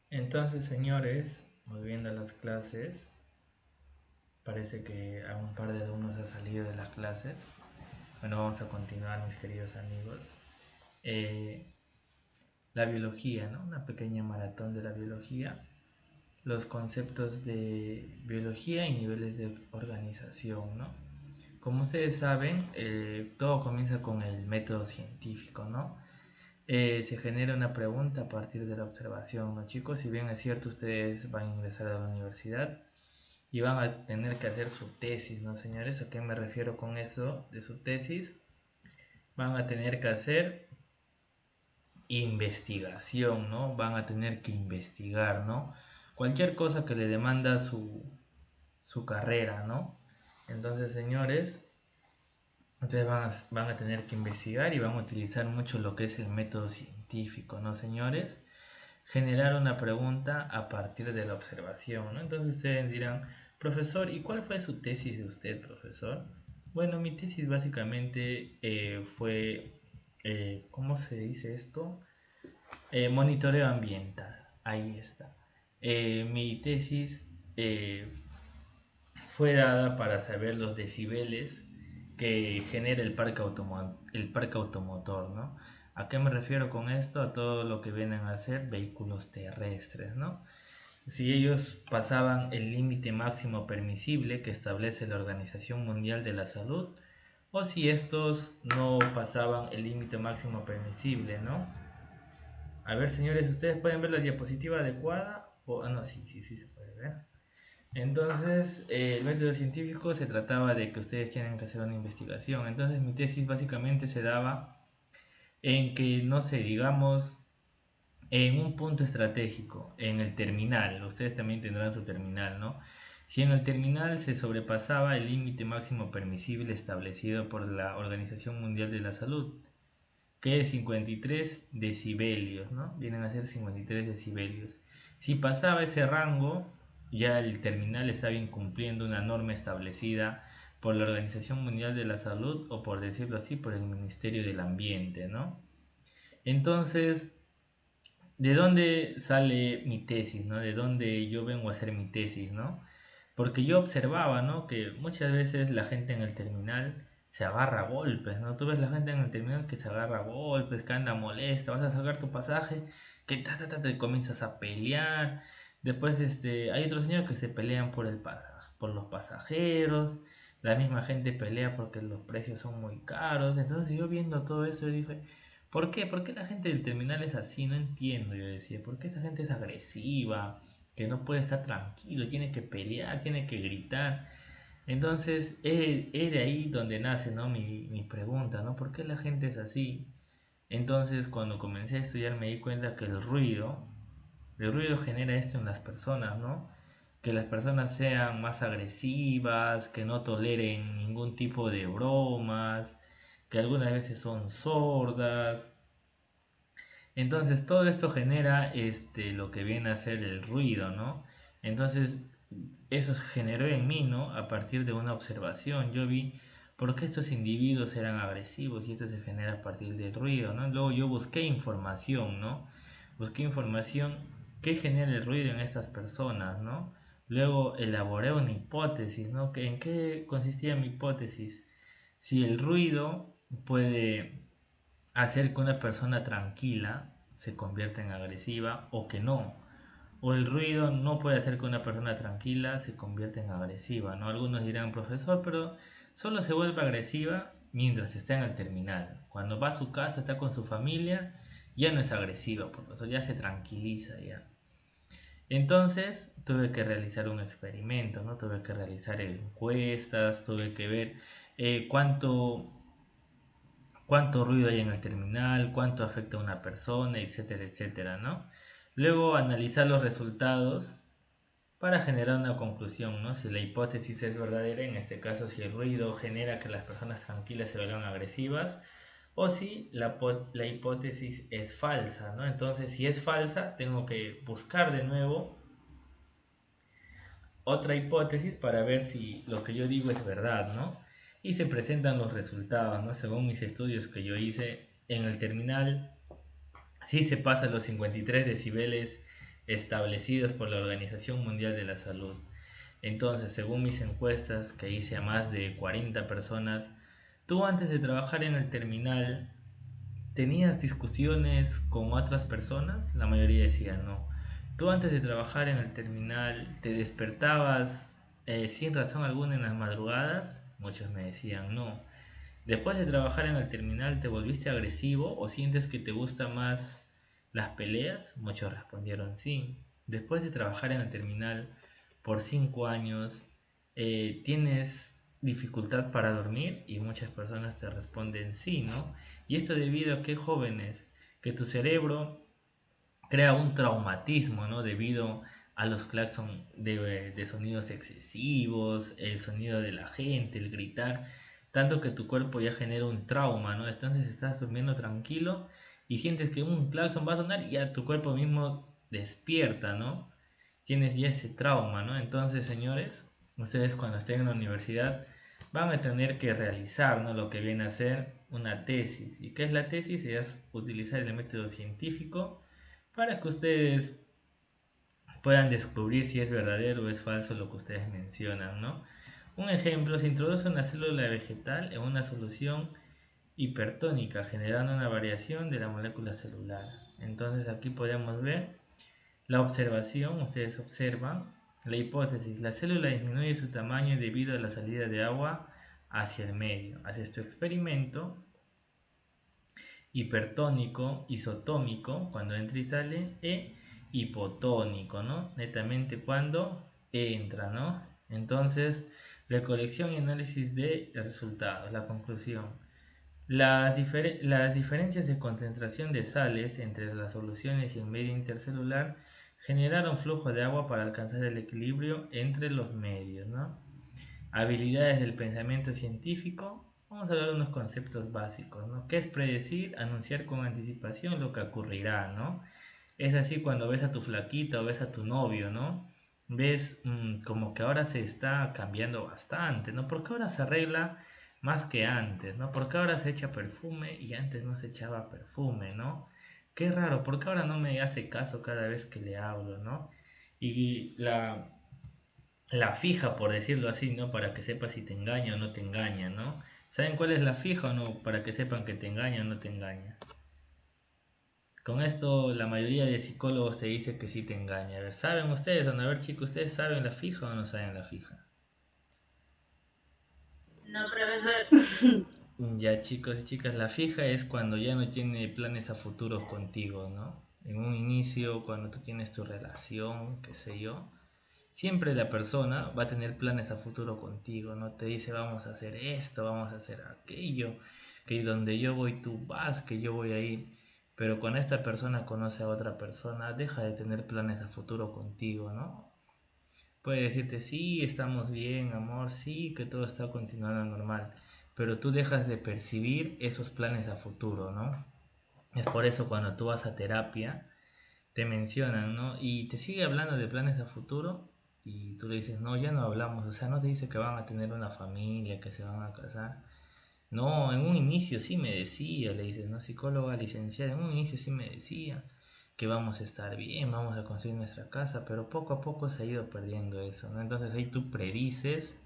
Entonces, señores, volviendo a las clases, parece que a un par de alumnos ha salido de las clases. Bueno, vamos a continuar, mis queridos amigos. Eh, la biología, ¿no? Una pequeña maratón de la biología. Los conceptos de biología y niveles de organización, ¿no? Como ustedes saben, todo comienza con el método científico, ¿no? Se genera una pregunta a partir de la observación, ¿no, chicos? Si bien es cierto, ustedes van a ingresar a la universidad y van a tener que hacer su tesis, ¿no, señores? ¿A qué me refiero con eso de su tesis? Van a tener que hacer investigación, ¿no? Van a tener que investigar, ¿no? Cualquier cosa que le demanda su carrera, ¿no? Entonces, señores, ustedes van a tener que investigar y van a utilizar mucho lo que es el método científico, ¿no, señores? Generar una pregunta a partir de la observación, ¿no? Entonces ustedes dirán, profesor, ¿y cuál fue su tesis de usted, profesor? Bueno, mi tesis básicamente fue, ¿cómo se dice esto? Monitoreo ambiental. Ahí está. Mi tesis eh, fue dada para saber los decibeles que genera el parque automotor, ¿no? ¿A qué me refiero con esto? A todo lo que vienen a ser vehículos terrestres, ¿no? Si ellos pasaban el límite máximo permisible que establece la Organización Mundial de la Salud, o si estos no pasaban el límite máximo permisible, ¿no? A ver, señores, ¿ustedes pueden ver la diapositiva adecuada? No, sí, sí, sí se puede ver. Entonces, el método científico se trataba de que ustedes tienen que hacer una investigación. Entonces, mi tesis básicamente se daba en que, no sé, digamos, en un punto estratégico, en el terminal, ustedes también tendrán su terminal, ¿no? Si en el terminal se sobrepasaba el límite máximo permisible establecido por la Organización Mundial de la Salud, que es 53 decibelios, ¿no? Vienen a ser 53 decibelios. Si pasaba ese rango, ya el terminal estaba incumpliendo una norma establecida por la Organización Mundial de la Salud o, por decirlo así, por el Ministerio del Ambiente, ¿no? Entonces, ¿de dónde sale mi tesis, no? ¿De dónde yo vengo a hacer mi tesis, no? Porque yo observaba, ¿no? Que muchas veces la gente en el terminal se agarra a golpes, ¿no? Tú ves la gente en el terminal que se agarra a golpes, que anda molesta, vas a sacar tu pasaje, que te comienzas a pelear. Después, hay otros señores que se pelean por el pasaje, por los pasajeros. La misma gente pelea porque los precios son muy caros. Entonces yo viendo todo eso, yo dije, ¿por qué? ¿Por qué la gente del terminal es así? No entiendo, yo decía. ¿Por qué esa gente es agresiva? Que no puede estar tranquilo, tiene que pelear, tiene que gritar. Entonces, es de ahí donde nace, ¿no? Mi pregunta, ¿no? ¿Por qué la gente es así? Entonces, cuando comencé a estudiar me di cuenta que el ruido genera esto en las personas, ¿no? Que las personas sean más agresivas, que no toleren ningún tipo de bromas, que algunas veces son sordas. Entonces todo esto genera lo que viene a ser el ruido, ¿no? Entonces eso generó en mí, ¿no? A partir de una observación, yo vi por qué estos individuos eran agresivos y esto se genera a partir del ruido, ¿no? Luego yo busqué información, ¿no? Busqué información que genera el ruido en estas personas, ¿no? Luego elaboré una hipótesis, ¿no? ¿En qué consistía mi hipótesis? Si el ruido puede hacer que una persona tranquila se convierta en agresiva o que no. O el ruido no puede hacer que una persona tranquila se convierta en agresiva, ¿no? Algunos dirán, profesor, pero solo se vuelve agresiva mientras está en el terminal. Cuando va a su casa, está con su familia, ya no es agresiva, profesor, ya se tranquiliza ya. Entonces tuve que realizar un experimento, ¿no? Tuve que realizar encuestas, tuve que ver cuánto ruido hay en el terminal, cuánto afecta a una persona, etcétera, etcétera, ¿no? Luego analizar los resultados para generar una conclusión, ¿no? Si la hipótesis es verdadera, en este caso si el ruido genera que las personas tranquilas se vuelvan agresivas, o si la hipótesis es falsa, ¿no? Entonces, si es falsa, tengo que buscar de nuevo otra hipótesis para ver si lo que yo digo es verdad, ¿no? Y se presentan los resultados, ¿no? Según mis estudios que yo hice en el terminal, sí se pasa los 53 decibeles establecidos por la Organización Mundial de la Salud. Entonces, según mis encuestas que hice a más de 40 personas, tú antes de trabajar en el terminal, ¿tenías discusiones con otras personas? La mayoría decía no. ¿Tú antes de trabajar en el terminal te despertabas sin razón alguna en las madrugadas? Muchos me decían no. Después de trabajar en el terminal, ¿te volviste agresivo o sientes que te gustan más las peleas? Muchos respondieron sí. Después de trabajar en el terminal por 5 años, ¿tienes dificultad para dormir? Y muchas personas te responden sí, ¿no? Y esto debido a que, jóvenes, que tu cerebro crea un traumatismo, ¿no? Debido a los claxon de sonidos excesivos, el sonido de la gente, el gritar, tanto que tu cuerpo ya genera un trauma, ¿no? Entonces estás durmiendo tranquilo y sientes que un claxon va a sonar y ya tu cuerpo mismo despierta, ¿no? Tienes ya ese trauma, ¿no? Entonces, señores, ustedes cuando estén en la universidad, van a tener que realizar, ¿no?, lo que viene a ser una tesis. ¿Y qué es la tesis? Es utilizar el método científico para que ustedes puedan descubrir si es verdadero o es falso lo que ustedes mencionan, ¿no? Un ejemplo, se introduce una célula vegetal en una solución hipertónica, generando una variación de la molécula celular. Entonces aquí podemos ver la observación, ustedes observan la hipótesis, la célula disminuye su tamaño debido a la salida de agua hacia el medio. Haces tu experimento hipertónico, isotómico, cuando entra y sale, e hipotónico, ¿no? Netamente cuando entra, ¿no? Entonces, recolección y análisis de resultados, la conclusión. Las diferencias de concentración de sales entre las soluciones y el medio intercelular generaron flujo de agua para alcanzar el equilibrio entre los medios, ¿no? Habilidades del pensamiento científico. Vamos a hablar de unos conceptos básicos, ¿no? ¿Qué es predecir? Anunciar con anticipación lo que ocurrirá, ¿no? Es así cuando ves a tu flaquita o ves a tu novio, ¿no? Ves como que ahora se está cambiando bastante, ¿no? Porque ahora se arregla más que antes, ¿no? Porque ahora se echa perfume y antes no se echaba perfume, ¿no? Qué raro, porque ahora no me hace caso cada vez que le hablo, ¿no? Y la fija, por decirlo así, ¿no? Para que sepas si te engaña o no te engaña, ¿no? ¿Saben cuál es la fija o no? Para que sepan que te engaña o no te engaña. Con esto la mayoría de psicólogos te dice que sí te engaña. A ver, ¿saben ustedes o no? A ver, chicos, ¿ustedes saben la fija o no saben la fija? No, profesor. Ya, chicos y chicas, la fija es cuando ya no tiene planes a futuro contigo, ¿no? En un inicio, cuando tú tienes tu relación, qué sé yo, siempre la persona va a tener planes a futuro contigo, ¿no? Te dice, vamos a hacer esto, vamos a hacer aquello, que donde yo voy tú vas, que yo voy a ir. Pero cuando esta persona conoce a otra persona, deja de tener planes a futuro contigo, ¿no? Puede decirte, sí, estamos bien, amor, sí, que todo está continuando normal, pero tú dejas de percibir esos planes a futuro, ¿no? Es por eso cuando tú vas a terapia, te mencionan, ¿no? Y te sigue hablando de planes a futuro y tú le dices, no, ya no hablamos, o sea, no te dice que van a tener una familia, que se van a casar. No, en un inicio sí me decía, le dices, no, psicóloga licenciada, en un inicio sí me decía que vamos a estar bien, vamos a construir nuestra casa, pero poco a poco se ha ido perdiendo eso, ¿no? Entonces ahí tú predices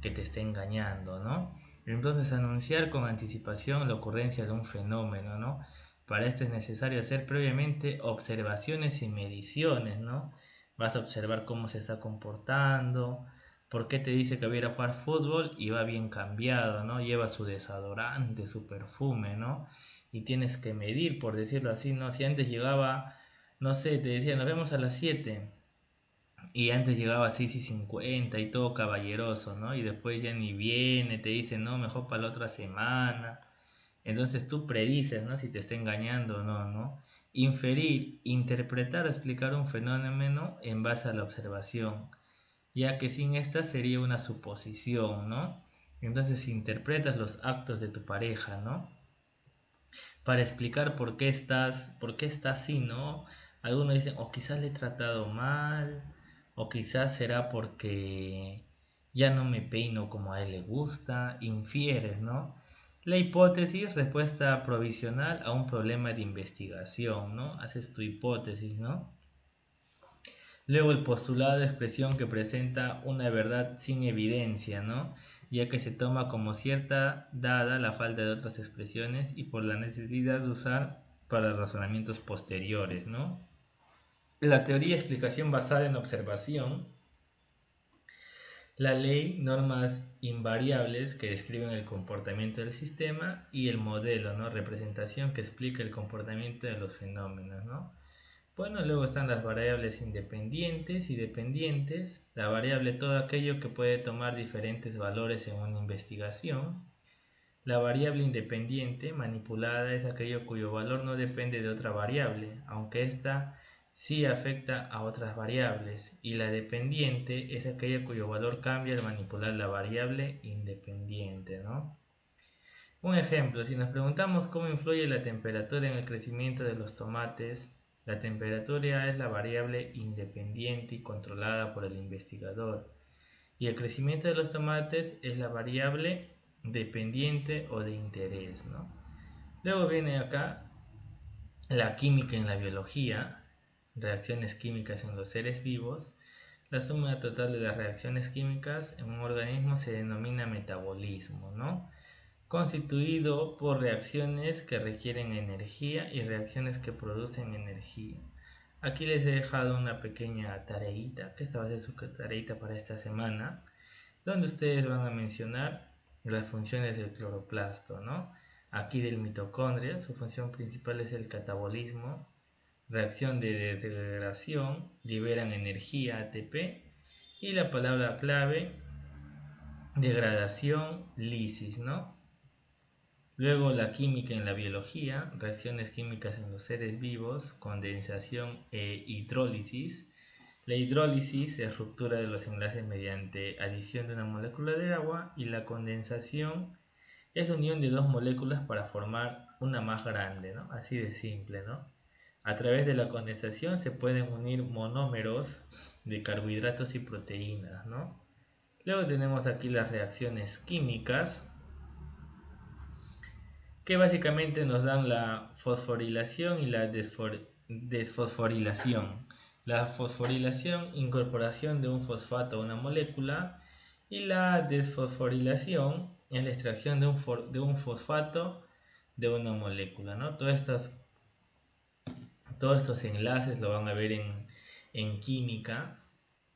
que te esté engañando, ¿no? Entonces anunciar con anticipación la ocurrencia de un fenómeno, ¿no? Para esto es necesario hacer previamente observaciones y mediciones, ¿no? Vas a observar cómo se está comportando, por qué te dice que va a ir a jugar fútbol y va bien cambiado, ¿no? Lleva su desodorante, su perfume, ¿no? Y tienes que medir, por decirlo así, ¿no? Si antes llegaba, no sé, te decía, nos vemos a las 7 y antes llegaba a 6:50 y todo caballeroso, ¿no? Y después ya ni viene, te dice, no, mejor para la otra semana. Entonces tú predices, ¿no? Si te está engañando o no, ¿no? Inferir, interpretar o explicar un fenómeno en base a la observación, ya que sin esta sería una suposición, ¿no? Entonces interpretas los actos de tu pareja, ¿no? Para explicar por qué está así, ¿no? Algunos dicen, o quizás le he tratado mal, o quizás será porque ya no me peino como a él le gusta, infieres, ¿no? La hipótesis, respuesta provisional a un problema de investigación, ¿no? Haces tu hipótesis, ¿no? Luego el postulado de expresión que presenta una verdad sin evidencia, ¿no? Ya que se toma como cierta dada la falta de otras expresiones y por la necesidad de usar para razonamientos posteriores, ¿no? La teoría de explicación basada en observación, la ley, normas invariables que describen el comportamiento del sistema y el modelo, ¿no? Representación que explica el comportamiento de los fenómenos, ¿no? Bueno, luego están las variables independientes y dependientes. La variable todo aquello que puede tomar diferentes valores en una investigación. La variable independiente manipulada es aquello cuyo valor no depende de otra variable, aunque ésta sí afecta a otras variables. Y la dependiente es aquella cuyo valor cambia al manipular la variable independiente, ¿no? Un ejemplo, si nos preguntamos cómo influye la temperatura en el crecimiento de los tomates, la temperatura es la variable independiente y controlada por el investigador. y el crecimiento de los tomates es la variable dependiente o de interés, ¿no? Luego viene acá la química en la biología, reacciones químicas en los seres vivos. La suma total de las reacciones químicas en un organismo se denomina metabolismo, ¿no? Constituido por reacciones que requieren energía y reacciones que producen energía. Aquí les he dejado una pequeña tareita, que esta va a ser su tareita para esta semana, donde ustedes van a mencionar las funciones del cloroplasto, ¿no? Aquí del mitocondria, su función principal es el catabolismo, reacción de degradación, liberan energía ATP y la palabra clave, degradación, lisis, ¿no? Luego la química en la biología, reacciones químicas en los seres vivos, condensación e hidrólisis. La hidrólisis es ruptura de los enlaces mediante adición de una molécula de agua y la condensación es la unión de dos moléculas para formar una más grande, ¿no? Así de simple, ¿no? A través de la condensación se pueden unir monómeros de carbohidratos y proteínas, ¿no? Luego tenemos aquí las reacciones químicas, que básicamente nos dan la fosforilación y la desfosforilación. La fosforilación, incorporación de un fosfato a una molécula, y la desfosforilación es la extracción de un fosfato de una molécula, ¿no? Todos estos enlaces lo van a ver en química.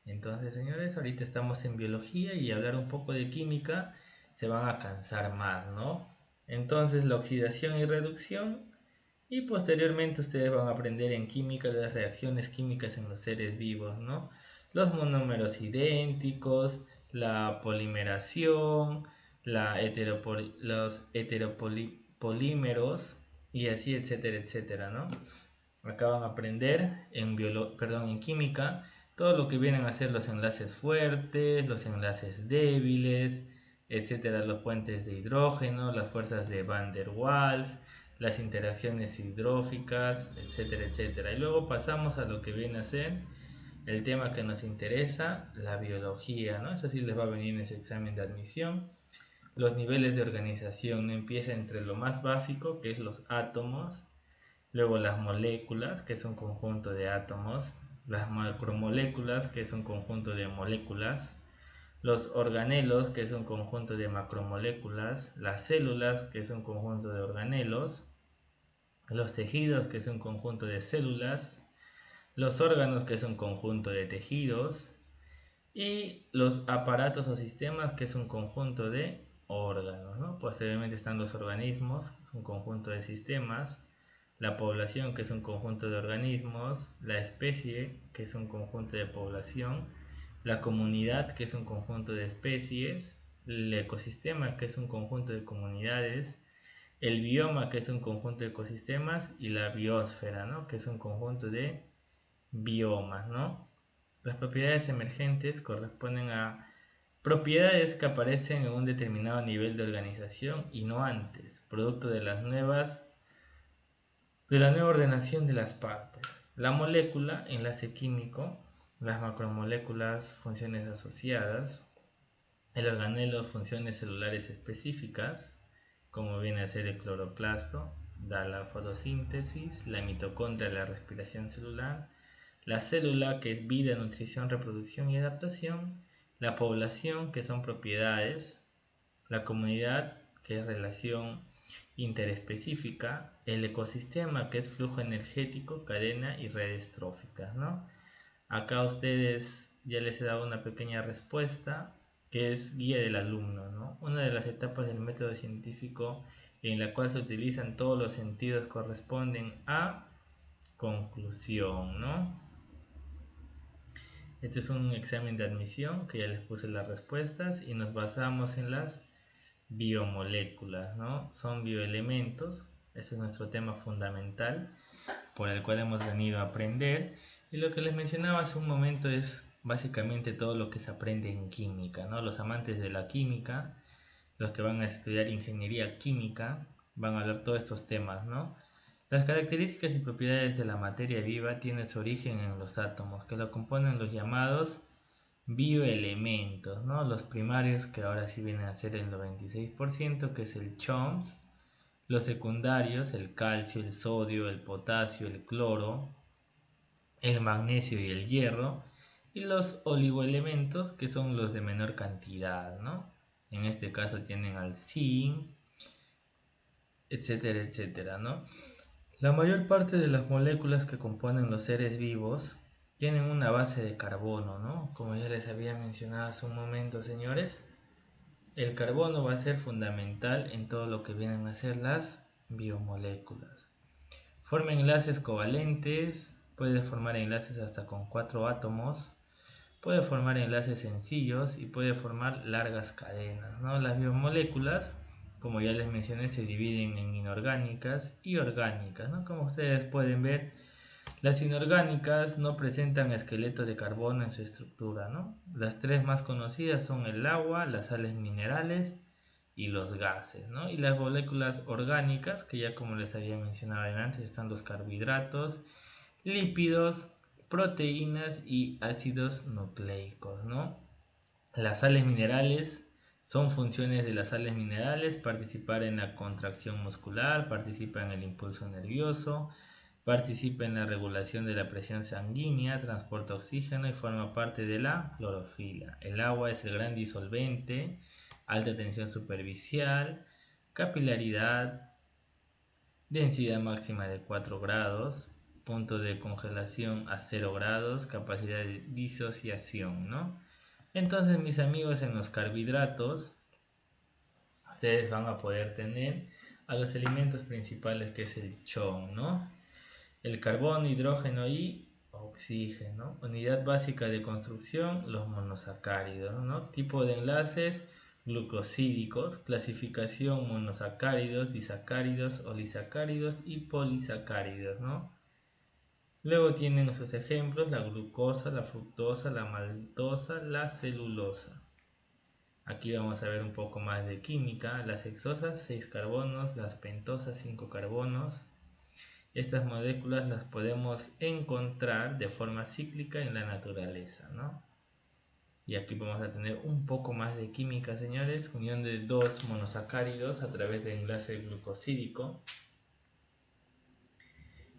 Entonces, señores, ahorita estamos en biología y hablar un poco de química se van a cansar más, ¿no? Entonces, la oxidación y reducción, y posteriormente ustedes van a aprender en química las reacciones químicas en los seres vivos, ¿no? Los monómeros idénticos, la polimeración, los heteropolímeros y así, etcétera, etcétera, ¿no? Acá van a aprender en química todo lo que vienen a ser los enlaces fuertes, los enlaces débiles, etcétera, los puentes de hidrógeno, las fuerzas de Van der Waals, las interacciones hidróficas, etcétera, etcétera. Y luego pasamos a lo que viene a ser el tema que nos interesa, la biología, ¿no? Eso sí les va a venir en ese examen de admisión. Los niveles de organización, ¿no? Empieza entre lo más básico, que es los átomos, luego las moléculas, que es un conjunto de átomos, las macromoléculas, que es un conjunto de moléculas, los organelos, que es un conjunto de macromoléculas, las células, que es un conjunto de organelos, los tejidos, que es un conjunto de células, los órganos, que es un conjunto de tejidos, y los aparatos o sistemas, que es un conjunto de órganos, ¿no? Posteriormente están los organismos, es un conjunto de sistemas, la población, que es un conjunto de organismos, la especie, que es un conjunto de población, la comunidad, que es un conjunto de especies, el ecosistema, que es un conjunto de comunidades, el bioma, que es un conjunto de ecosistemas, y la biosfera, ¿no? Que es un conjunto de biomas, ¿no? Las propiedades emergentes corresponden a propiedades que aparecen en un determinado nivel de organización y no antes, producto de la nueva ordenación de las partes. La molécula, enlace químico, las macromoléculas, funciones asociadas, el organelo, funciones celulares específicas, como viene a ser el cloroplasto, da la fotosíntesis, la mitocondria, la respiración celular, la célula, que es vida, nutrición, reproducción y adaptación, la población, que son propiedades, la comunidad, que es relación interespecífica, el ecosistema, que es flujo energético, cadena y redes tróficas, ¿no? Acá a ustedes ya les he dado una pequeña respuesta que es guía del alumno, ¿no? Una de las etapas del método científico en la cual se utilizan todos los sentidos corresponden a conclusión, ¿no? Este es un examen de admisión que ya les puse las respuestas y nos basamos en las biomoléculas, ¿no? Son bioelementos, este es nuestro tema fundamental por el cual hemos venido a aprender, y lo que les mencionaba hace un momento es básicamente todo lo que se aprende en química, ¿no? Los amantes de la química, los que van a estudiar ingeniería química, van a hablar todos estos temas, ¿no? Las características y propiedades de la materia viva tienen su origen en los átomos, que lo componen los llamados bioelementos, ¿no? Los primarios, que ahora sí vienen a ser el 96%, que es el CHOMS. Los secundarios, el calcio, el sodio, el potasio, el cloro, el magnesio y el hierro. Y los oligoelementos, que son los de menor cantidad, ¿no? En este caso tienen al zinc, etcétera, etcétera, ¿no? La mayor parte de las moléculas que componen los seres vivos tienen una base de carbono, ¿no? Como ya les había mencionado hace un momento, señores, el carbono va a ser fundamental en todo lo que vienen a ser las biomoléculas. Forma enlaces covalentes, puede formar enlaces hasta con 4 átomos, puede formar enlaces sencillos y puede formar largas cadenas, ¿no? Las biomoléculas, como ya les mencioné, se dividen en inorgánicas y orgánicas, ¿no? Como ustedes pueden ver, las inorgánicas no presentan esqueleto de carbono en su estructura, ¿no? Las tres más conocidas son el agua, las sales minerales y los gases, ¿no? Y las moléculas orgánicas, que ya como les había mencionado antes, están los carbohidratos, lípidos, proteínas y ácidos nucleicos, ¿no? Las sales minerales son funciones de las sales minerales: participar en la contracción muscular, participa en el impulso nervioso, participa en la regulación de la presión sanguínea, transporta oxígeno y forma parte de la clorofila. El agua es el gran disolvente, alta tensión superficial, capilaridad, densidad máxima de 4 grados, punto de congelación a 0 grados, capacidad de disociación, ¿no? Entonces, mis amigos, en los carbohidratos, ustedes van a poder tener a los elementos principales, que es el CHON, ¿no? El carbono, hidrógeno y oxígeno. Unidad básica de construcción, los monosacáridos, ¿no? Tipo de enlaces, glucosídicos. Clasificación, monosacáridos, disacáridos, olisacáridos y polisacáridos, ¿no? Luego tienen sus ejemplos: la glucosa, la fructosa, la maltosa, la celulosa. Aquí vamos a ver un poco más de química. Las hexosas, 6 carbonos, las pentosas, 5 carbonos. Estas moléculas las podemos encontrar de forma cíclica en la naturaleza, ¿no? Y aquí vamos a tener un poco más de química, señores. Unión de dos monosacáridos a través de enlace glucosídico.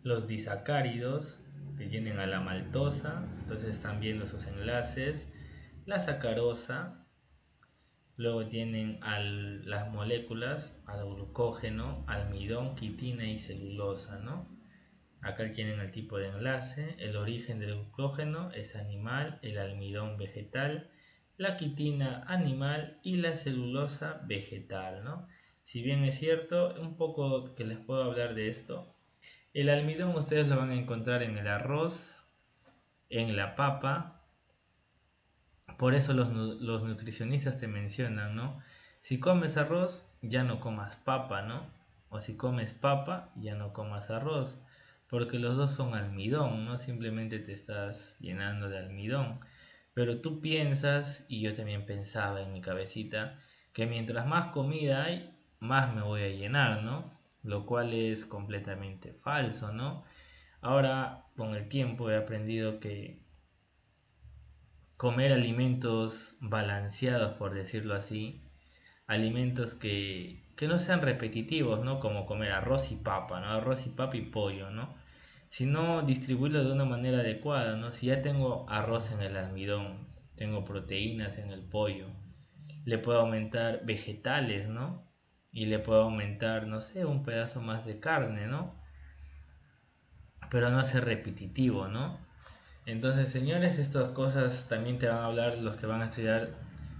Los disacáridos, que tienen a la maltosa, entonces están viendo sus enlaces. La sacarosa. Luego tienen las moléculas, al glucógeno, almidón, quitina y celulosa, ¿no? Acá tienen el tipo de enlace. El origen del glucógeno es animal, el almidón vegetal, la quitina animal y la celulosa vegetal, ¿no? Si bien es cierto, un poco que les puedo hablar de esto. El almidón ustedes lo van a encontrar en el arroz, en la papa. Por eso los nutricionistas te mencionan, ¿no? Si comes arroz, ya no comas papa, ¿no? O si comes papa, ya no comas arroz. Porque los dos son almidón, ¿no? Simplemente te estás llenando de almidón. Pero tú piensas, y yo también pensaba en mi cabecita, que mientras más comida hay, más me voy a llenar, ¿no? Lo cual es completamente falso, ¿no? Ahora, con el tiempo he aprendido que comer alimentos balanceados, por decirlo así, alimentos que no sean repetitivos, ¿no? Como comer arroz y papa, ¿no? Arroz y papa y pollo, ¿no? Sino distribuirlo de una manera adecuada, ¿no? Si ya tengo arroz en el almidón, tengo proteínas en el pollo, le puedo aumentar vegetales, ¿no? Y le puedo aumentar, no sé, un pedazo más de carne, ¿no? Pero no ser repetitivo, ¿no? Entonces, señores, estas cosas también te van a hablar los que van a estudiar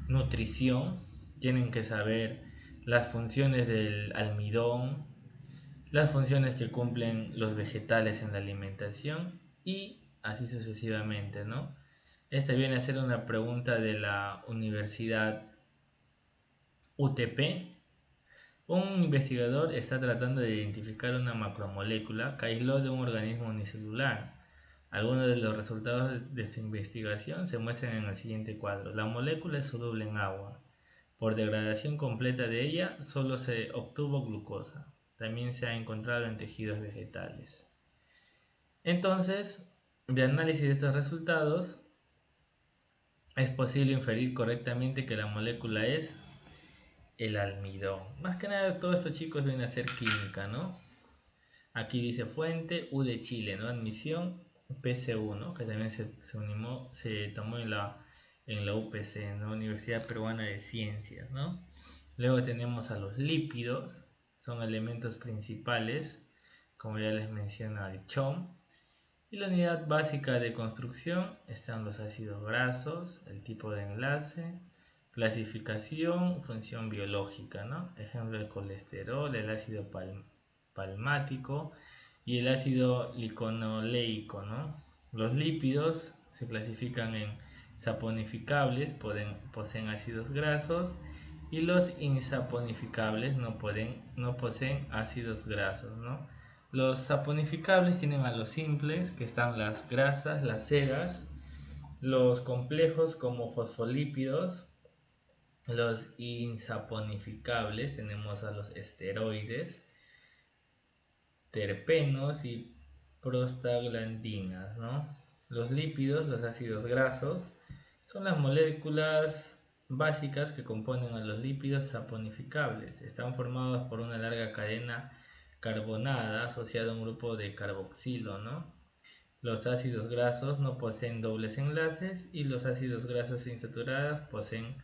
nutrición. Tienen que saber las funciones del almidón, las funciones que cumplen los vegetales en la alimentación y así sucesivamente, ¿no? Esta viene a ser una pregunta de la Universidad UTP. Un investigador está tratando de identificar una macromolécula que aisló de un organismo unicelular. Algunos de los resultados de su investigación se muestran en el siguiente cuadro. La molécula es soluble en agua. Por degradación completa de ella, solo se obtuvo glucosa. También se ha encontrado en tejidos vegetales. Entonces, de análisis de estos resultados, es posible inferir correctamente que la molécula es el almidón. Más que nada, todo esto, chicos, viene a ser química, ¿no? Aquí dice fuente U de Chile, ¿no? Admisión PC1, que también se tomó en la UPC, ¿no? Universidad Peruana de Ciencias, ¿no? Luego tenemos a los lípidos, son elementos principales, como ya les menciona el CHOM. Y la unidad básica de construcción están los ácidos grasos, el tipo de enlace, clasificación, función biológica, ¿no? Ejemplo, el colesterol, el ácido palmático y el ácido liconoleico, ¿no? Los lípidos se clasifican en saponificables, poseen ácidos grasos, y los insaponificables no poseen ácidos grasos, ¿no? Los saponificables tienen a los simples, que están las grasas, las ceras, los complejos como fosfolípidos. Los insaponificables tenemos a los esteroides, terpenos y prostaglandinas, ¿no? Los lípidos, los ácidos grasos, son las moléculas básicas que componen a los lípidos saponificables. Están formados por una larga cadena carbonada asociada a un grupo de carboxilo, ¿no? Los ácidos grasos no poseen dobles enlaces y los ácidos grasos insaturados poseen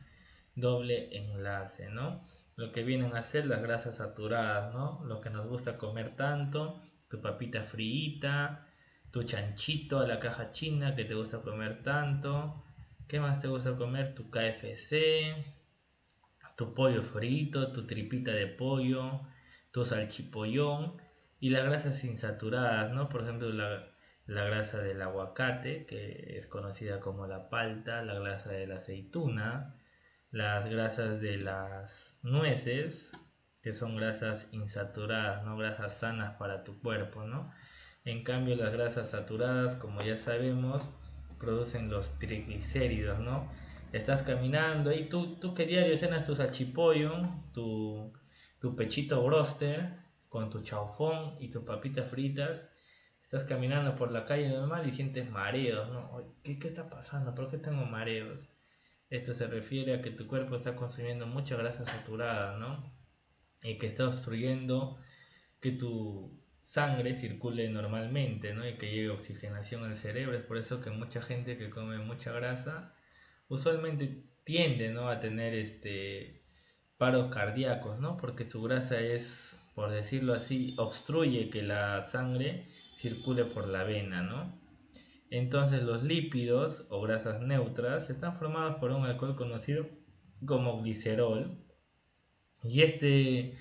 doble enlace, ¿no? Lo que vienen a ser las grasas saturadas, ¿no? Lo que nos gusta comer tanto, tu papita frita, tu chanchito a la caja china que te gusta comer tanto. ¿Qué más te gusta comer? Tu KFC, tu pollo frito, tu tripita de pollo, tu salchipollón y las grasas insaturadas, ¿no? Por ejemplo, la grasa del aguacate, que es conocida como la palta, la grasa de la aceituna, las grasas de las nueces, que son grasas insaturadas, ¿no? Grasas sanas para tu cuerpo, ¿no? En cambio, las grasas saturadas, como ya sabemos, producen los triglicéridos, ¿no? Estás caminando y tú que diario cenas tu salchipollo, tu pechito broster con tu chaufón y tus papitas fritas. Estás caminando por la calle normal y sientes mareos, ¿no? ¿Qué está pasando? ¿Por qué tengo mareos? Esto se refiere a que tu cuerpo está consumiendo mucha grasa saturada, ¿no? Y que está obstruyendo que tu sangre circule normalmente, ¿no? Y que llegue oxigenación al cerebro. Es por eso que mucha gente que come mucha grasa usualmente tiende, ¿no? A tener paros cardíacos, ¿no? Porque su grasa es, por decirlo así, obstruye que la sangre circule por la vena, ¿no? Entonces los lípidos o grasas neutras están formados por un alcohol conocido como glicerol, y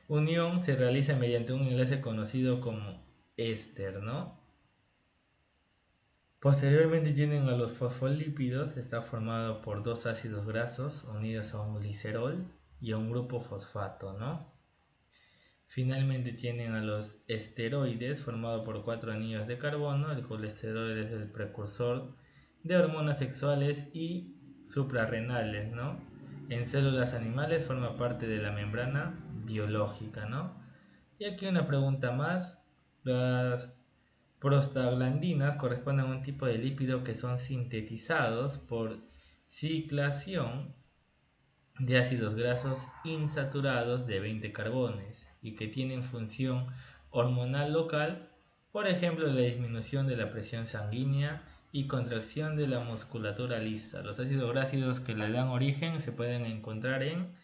unión se realiza mediante un enlace conocido como éster, ¿no? Posteriormente tienen a los fosfolípidos, está formado por dos ácidos grasos unidos a un glicerol y a un grupo fosfato, ¿no? Finalmente tienen a los esteroides, formado por cuatro anillos de carbono. El colesterol es el precursor de hormonas sexuales y suprarrenales, ¿no? En células animales forma parte de la membrana biológica, ¿no? Y aquí una pregunta más. Las prostaglandinas corresponden a un tipo de lípido que son sintetizados por ciclación de ácidos grasos insaturados de 20 carbones y que tienen función hormonal local, por ejemplo la disminución de la presión sanguínea y contracción de la musculatura lisa. Los ácidos grasos que le dan origen se pueden encontrar en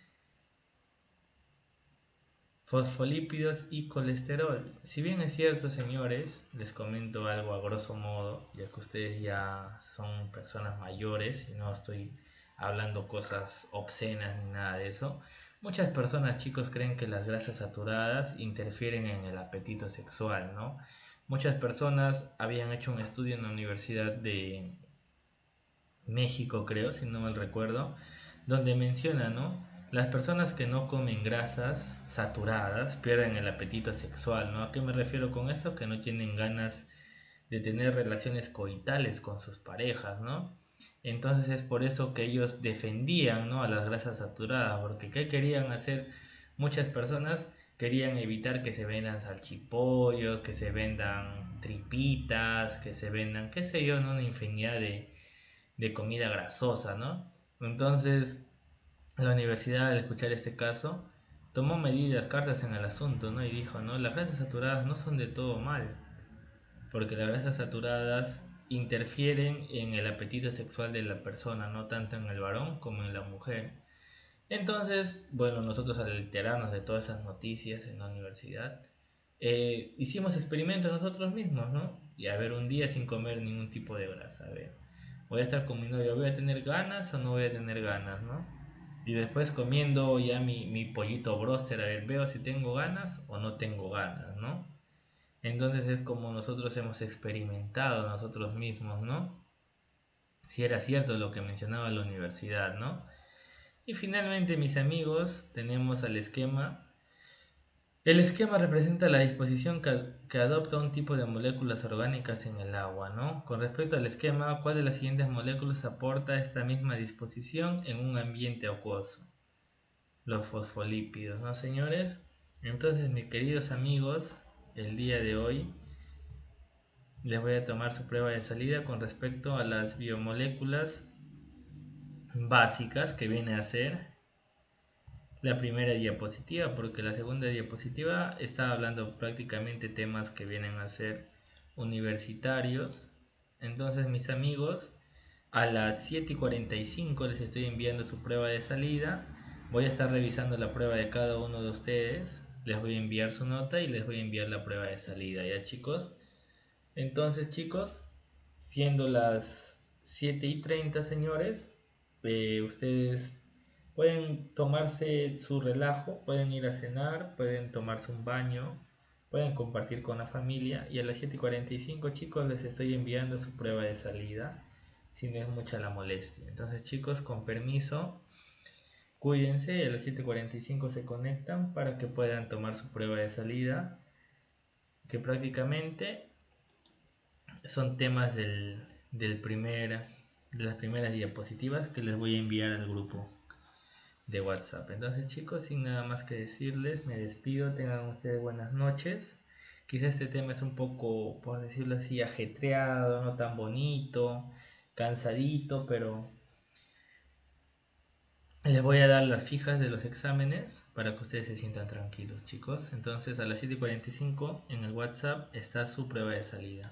fosfolípidos y colesterol. Si bien es cierto, señores, les comento algo a grosso modo, ya que ustedes ya son personas mayores y no estoy hablando cosas obscenas ni nada de eso. Muchas personas, chicos, creen que las grasas saturadas interfieren en el apetito sexual, ¿no? Muchas personas habían hecho un estudio en la Universidad de México, creo, si no mal recuerdo, donde menciona, ¿no? Las personas que no comen grasas saturadas pierden el apetito sexual, ¿no? ¿A qué me refiero con eso? Que no tienen ganas de tener relaciones coitales con sus parejas, ¿no? Entonces es por eso que ellos defendían, ¿no? A las grasas saturadas, porque ¿qué querían hacer? Muchas personas querían evitar que se vendan salchipollos, que se vendan tripitas, que se vendan, qué sé yo, ¿no? Una infinidad de comida grasosa, ¿no? Entonces, la universidad, al escuchar este caso, tomó medidas, cartas en el asunto, ¿no? Y dijo, ¿no? Las grasas saturadas no son de todo mal, porque las grasas saturadas interfieren en el apetito sexual de la persona, no tanto en el varón como en la mujer. Entonces, bueno, nosotros al enterarnos de todas esas noticias en la universidad, hicimos experimentos nosotros mismos, ¿no? Y a ver, un día sin comer ningún tipo de grasa, a ver, voy a estar con mi novia, ¿voy a tener ganas o no voy a tener ganas, ¿no? Y después comiendo ya mi pollito broster, a ver, veo si tengo ganas o no tengo ganas, ¿no? Entonces es como nosotros hemos experimentado nosotros mismos, ¿no? Si era cierto lo que mencionaba la universidad, ¿no? Y finalmente, mis amigos, tenemos al esquema. El esquema representa la disposición que adopta un tipo de moléculas orgánicas en el agua, ¿no? Con respecto al esquema, ¿cuál de las siguientes moléculas aporta esta misma disposición en un ambiente acuoso? Los fosfolípidos, ¿no, señores? Entonces, mis queridos amigos, el día de hoy les voy a tomar su prueba de salida con respecto a las biomoléculas básicas que viene a ser la primera diapositiva, porque la segunda diapositiva está hablando prácticamente temas que vienen a ser universitarios. Entonces, mis amigos, a las 7:45 les estoy enviando su prueba de salida. Voy a estar revisando la prueba de cada uno de ustedes. Les voy a enviar su nota y les voy a enviar la prueba de salida, ¿ya, chicos? Entonces, chicos, siendo las 7:30, señores, ustedes pueden tomarse su relajo, pueden ir a cenar, pueden tomarse un baño, pueden compartir con la familia y a las 7:45, chicos, les estoy enviando su prueba de salida, si no es mucha la molestia. Entonces, chicos, con permiso, cuídense y a las 7:45 se conectan para que puedan tomar su prueba de salida, que prácticamente son temas de las primeras diapositivas que les voy a enviar al grupo de WhatsApp. Entonces, chicos, sin nada más que decirles, me despido. Tengan ustedes buenas noches. Quizá este tema es un poco, por decirlo así, ajetreado, no tan bonito, cansadito, pero les voy a dar las fijas de los exámenes para que ustedes se sientan tranquilos, chicos. Entonces, a las 7:45 en el WhatsApp está su prueba de salida.